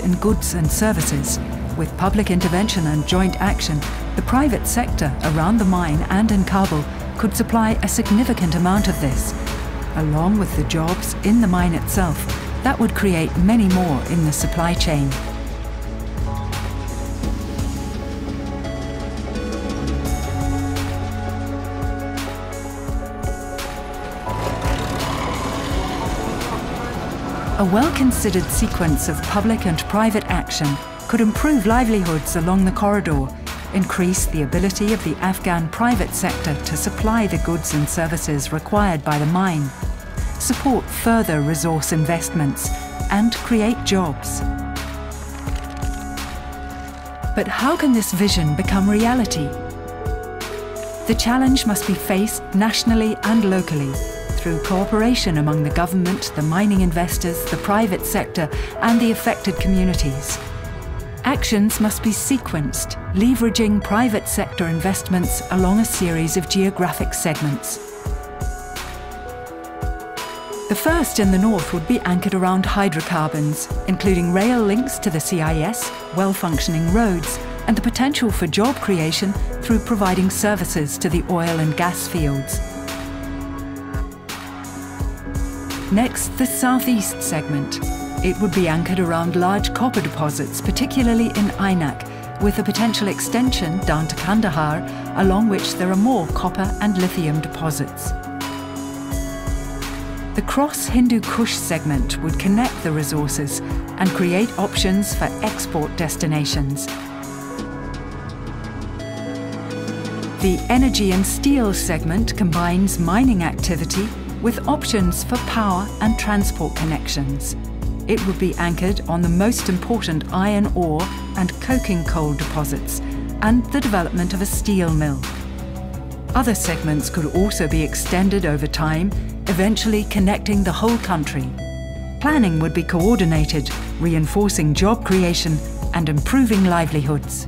in goods and services. With public intervention and joint action, the private sector around the mine and in Kabul could supply a significant amount of this. Along with the jobs in the mine itself, that would create many more in the supply chain. A well-considered sequence of public and private action could improve livelihoods along the corridor, increase the ability of the Afghan private sector to supply the goods and services required by the mine, support further resource investments, and create jobs. But how can this vision become reality? The challenge must be faced nationally and locally through cooperation among the government, the mining investors, the private sector, and the affected communities. Actions must be sequenced, leveraging private sector investments along a series of geographic segments. The first in the north would be anchored around hydrocarbons, including rail links to the CIS, well-functioning roads, and the potential for job creation through providing services to the oil and gas fields. Next, the southeast segment. It would be anchored around large copper deposits, particularly in Aynak, with a potential extension down to Kandahar, along which there are more copper and lithium deposits. The cross-Hindu Kush segment would connect the resources and create options for export destinations. The energy and steel segment combines mining activity with options for power and transport connections. It would be anchored on the most important iron ore and coking coal deposits and the development of a steel mill. Other segments could also be extended over time, eventually connecting the whole country. Planning would be coordinated, reinforcing job creation and improving livelihoods.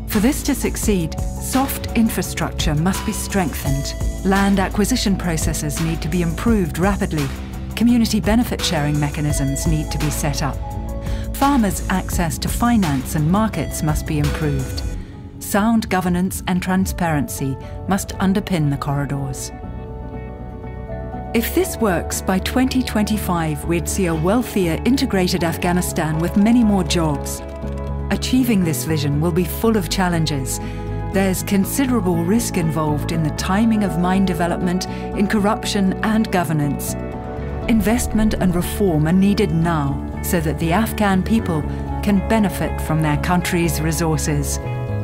For this to succeed, soft infrastructure must be strengthened. Land acquisition processes need to be improved rapidly. Community benefit sharing mechanisms need to be set up. Farmers' access to finance and markets must be improved. Sound governance and transparency must underpin the corridors. If this works, by 2025 we'd see a wealthier, integrated Afghanistan with many more jobs. Achieving this vision will be full of challenges. There's considerable risk involved in the timing of mine development, in corruption and governance. Investment and reform are needed now so that the Afghan people can benefit from their country's resources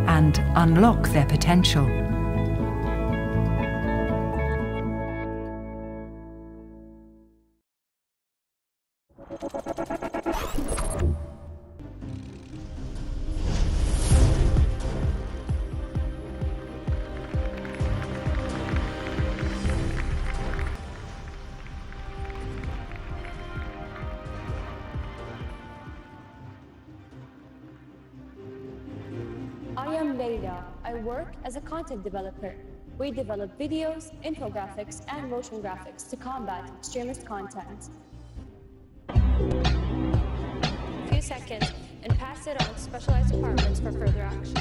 and unlock their potential. I am Leila. I work as a content developer. We develop videos, infographics, and motion graphics to combat extremist content. A few seconds and pass it on to specialized departments for further action.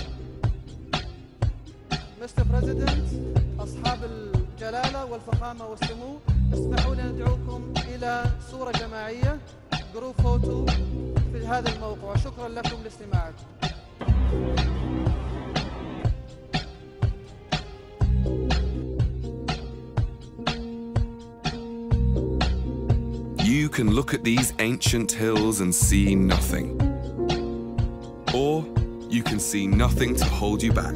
Mr. President, أصحاب الجلالة والفخامة والسمو، اسمحوا لي ندعوكم إلى صورة جماعية جروب فوتو في هذا الموقع، وشكرا لكم لاستماعكم. You can look at these ancient hills and see nothing. Or you can see nothing to hold you back.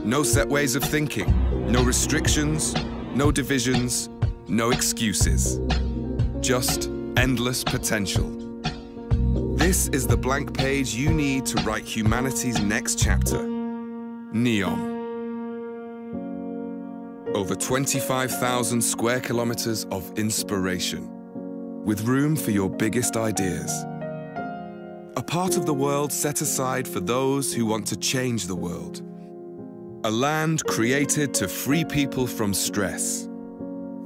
No set ways of thinking, no restrictions, no divisions, no excuses. Just endless potential. This is the blank page you need to write humanity's next chapter. Neom. Over 25,000 square kilometers of inspiration, with room for your biggest ideas. A part of the world set aside for those who want to change the world. A land created to free people from stress.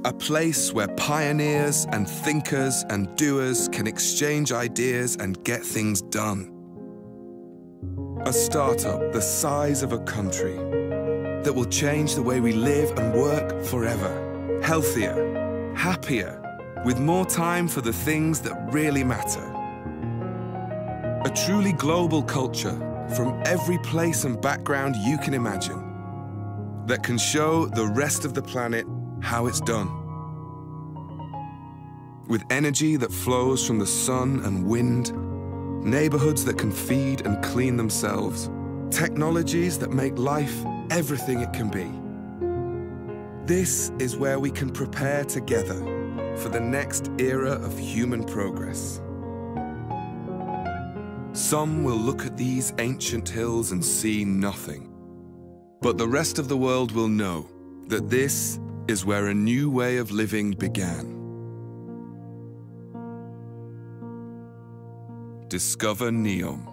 A place where pioneers and thinkers and doers can exchange ideas and get things done. A startup the size of a country that will change the way we live and work forever. Healthier, happier, with more time for the things that really matter. A truly global culture from every place and background you can imagine that can show the rest of the planet how it's done. With energy that flows from the sun and wind, neighborhoods that can feed and clean themselves, technologies that make life everything it can be. This is where we can prepare together for the next era of human progress. Some will look at these ancient hills and see nothing. But the rest of the world will know that this is where a new way of living began. Discover Neom.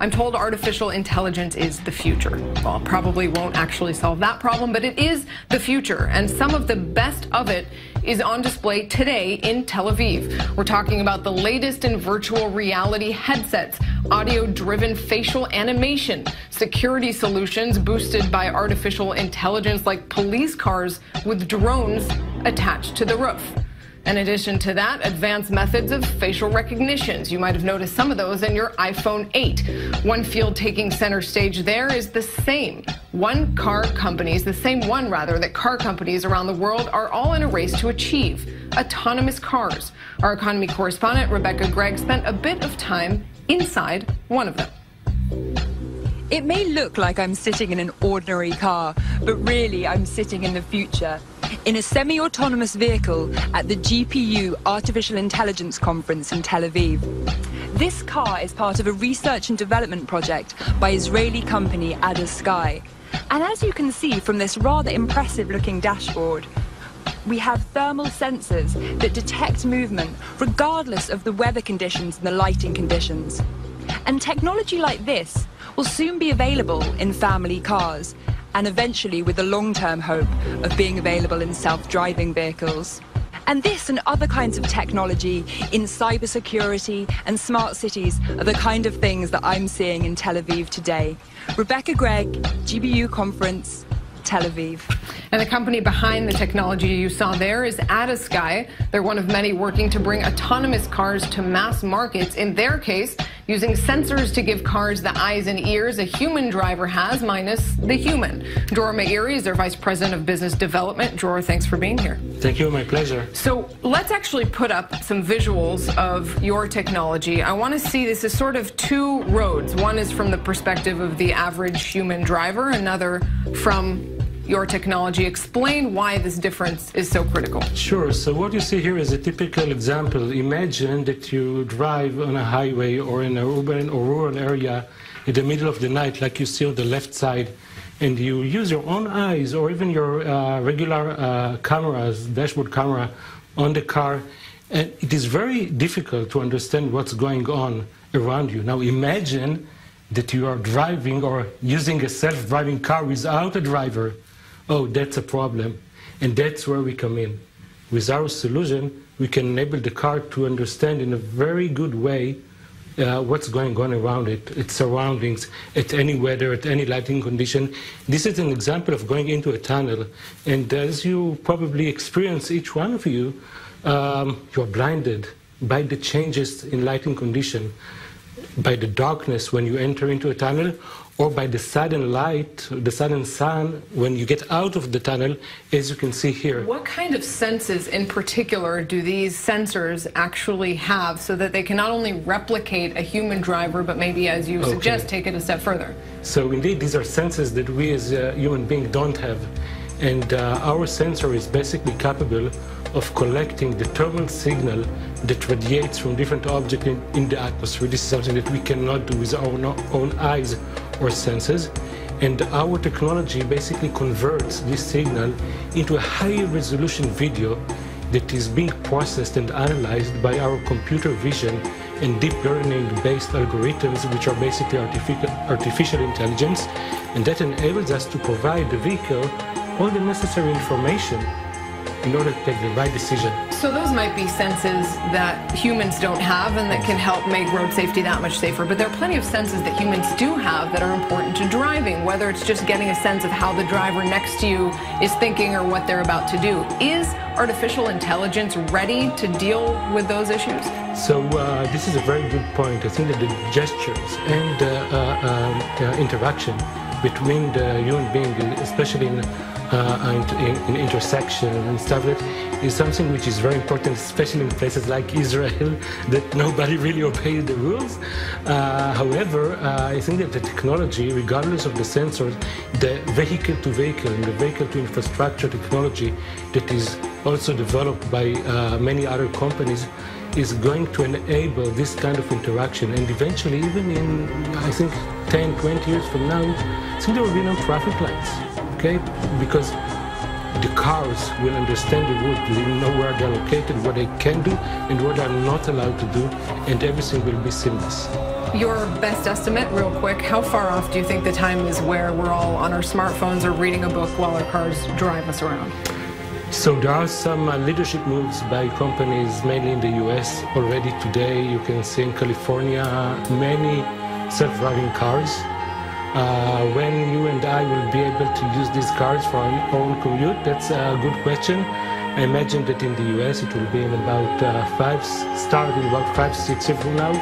I'm told artificial intelligence is the future. Well, it probably won't actually solve that problem, but it is the future, and some of the best of it is on display today in Tel Aviv. We're talking about the latest in virtual reality headsets, audio-driven facial animation, security solutions boosted by artificial intelligence like police cars with drones attached to the roof. In addition to that, advanced methods of facial recognitions. You might have noticed some of those in your iPhone 8. One field taking center stage there is the same one that car companies around the world are all in a race to achieve: autonomous cars. Our economy correspondent, Rebecca Gregg, spent a bit of time inside one of them. It may look like I'm sitting in an ordinary car, but really I'm sitting in the future, in a semi-autonomous vehicle at the GPU Artificial Intelligence Conference in Tel Aviv. This car is part of a research and development project by Israeli company al-Askari. And as you can see from this rather impressive-looking dashboard, we have thermal sensors that detect movement regardless of the weather conditions and the lighting conditions. And technology like this will soon be available in family cars, and eventually with the long-term hope of being available in self-driving vehicles. And this and other kinds of technology in cybersecurity and smart cities are the kind of things that I'm seeing in Tel Aviv today. Rebecca Gregg, GBU Conference, Tel Aviv. And the company behind the technology you saw there is al-Askari. They're one of many working to bring autonomous cars to mass markets. In their case, using sensors to give cars the eyes and ears a human driver has, minus the human. Dror Meiri is their Vice President of Business Development. Dror, thanks for being here. Thank you, my pleasure. So let's actually put up some visuals of your technology. I want to see this as sort of two roads. One is from the perspective of the average human driver, another from your technology. Explain why this difference is so critical. Sure. So what you see here is a typical example. Imagine that you drive on a highway or in a urban or rural area in the middle of the night, like you see on the left side, and you use your own eyes or even your regular cameras, dashboard camera on the car, and it is very difficult to understand what's going on around you. Now imagine that you are driving or using a self-driving car without a driver. Oh, that's a problem. And that's where we come in. With our solution, we can enable the car to understand in a very good way what's going on around it, its surroundings, at any weather, at any lighting condition. This is an example of going into a tunnel. And as you probably experience, each one of you, you're blinded by the changes in lighting condition, by the darkness when you enter into a tunnel, or by the sudden light, the sudden sun when you get out of the tunnel, as you can see here. What kind of senses in particular do these sensors actually have so that they can not only replicate a human driver, but maybe, as you suggest, take it a step further? So indeed, these are senses that we as a human being don't have. And our sensor is basically capable of collecting the thermal signal that radiates from different objects in the atmosphere. This is something that we cannot do with our own eyes or senses. And our technology basically converts this signal into a high-resolution video that is being processed and analyzed by our computer vision and deep learning-based algorithms, which are basically artificial intelligence. And that enables us to provide the vehicle all the necessary information in order to take the right decision. So those might be senses that humans don't have and that can help make road safety that much safer. But there are plenty of senses that humans do have that are important to driving, whether it's just getting a sense of how the driver next to you is thinking or what they're about to do. Is artificial intelligence ready to deal with those issues? So this is a very good point. I think that the gestures and interaction between the human being, especially in intersection and stuff, that is something which is very important, especially in places like Israel, that nobody really obeys the rules. However, I think that the technology, regardless of the sensors, the vehicle-to-vehicle and the vehicle-to-infrastructure technology that is also developed by many other companies is going to enable this kind of interaction. And eventually, even in, I think, 10, 20 years from now, I think there will be no traffic lights, okay? Because the cars will understand the route, they will know where they're located, what they can do, and what they're not allowed to do, and everything will be seamless. Your best estimate, real quick, how far off do you think the time is where we're all on our smartphones or reading a book while our cars drive us around? So there are some leadership moves by companies, mainly in the US. Already today, you can see in California many self-driving cars. When you and I will be able to use these cars for our own commute, that's a good question. I imagine that in the US it will be in about 5, 6 years from now.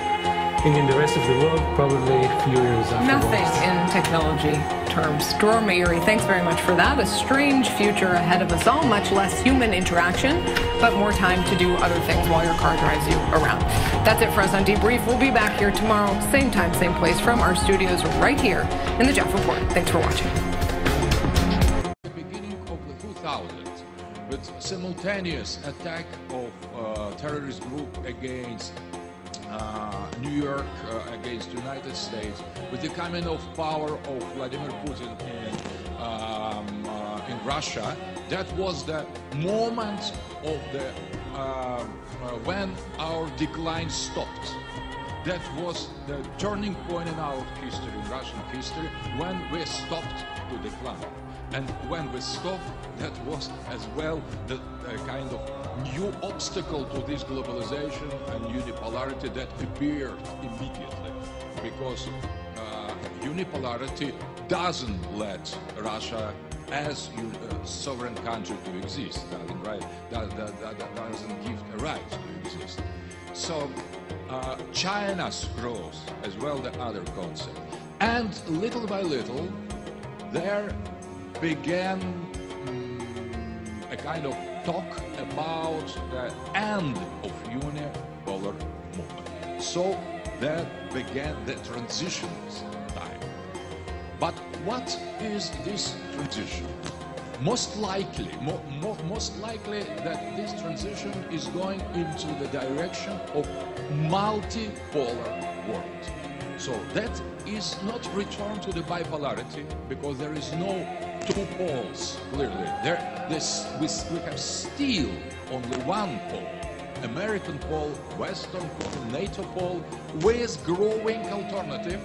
And in the rest of the world, probably a few years afterwards. Nothing in technology terms. Dror Meiri, thanks very much for that. A strange future ahead of us all, much less human interaction, but more time to do other things while your car drives you around. That's it for us on Debrief. We'll be back here tomorrow, same time, same place, from our studios right here in the Jeff Report. Thanks for watching. The beginning of the 2000s, with simultaneous attack of terrorist group against New York, against United States, with the coming of power of Vladimir Putin in Russia, that was the moment of the when our decline stopped. That was the turning point in our history, in Russian history, when we stopped to decline. And when we stopped, that was as well the kind of new obstacle to this globalization and unipolarity that appeared immediately, because unipolarity doesn't let Russia as a sovereign country to exist, right? That doesn't give a right to exist. So China's growth, as well the other concept, and little by little there began a kind of talk about the end of unipolar movement. So that began the transition time. But what is this transition? Most likely that this transition is going into the direction of multipolar world. So that is not return to the bipolarity, because there is no two poles clearly. We have still only one pole, American pole, Western pole, NATO pole, with growing alternative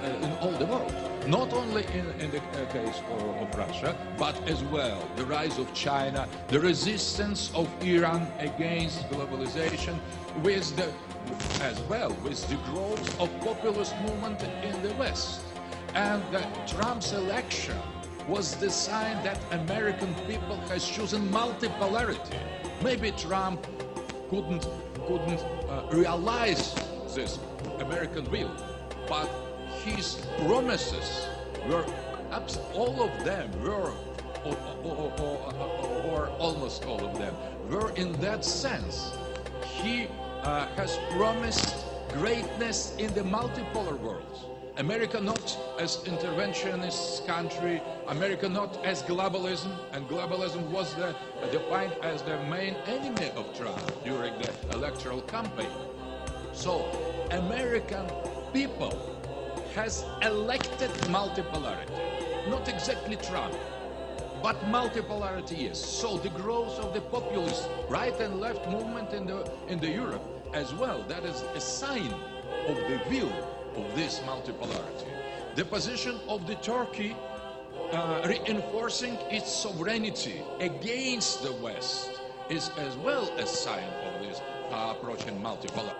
in all the world. Not only in the case of Russia, but as well the rise of China, the resistance of Iran against globalization, with the growth of populist movement in the West. And Trump's election was the sign that American people has chosen multipolarity. Maybe Trump couldn't realize this American will, but his promises were, all of them were, or almost all of them, were in that sense. He has promised greatness in the multipolar world. America not as interventionist country, America not as globalism, and globalism was defined as the main enemy of Trump during the electoral campaign. So American people has elected multipolarity, not exactly Trump, but multipolarity is. So the growth of the populist right and left movement in the Europe as well, that is a sign of the will of this multipolarity. The position of the Turkey reinforcing its sovereignty against the West is as well a sign of this approaching multipolar.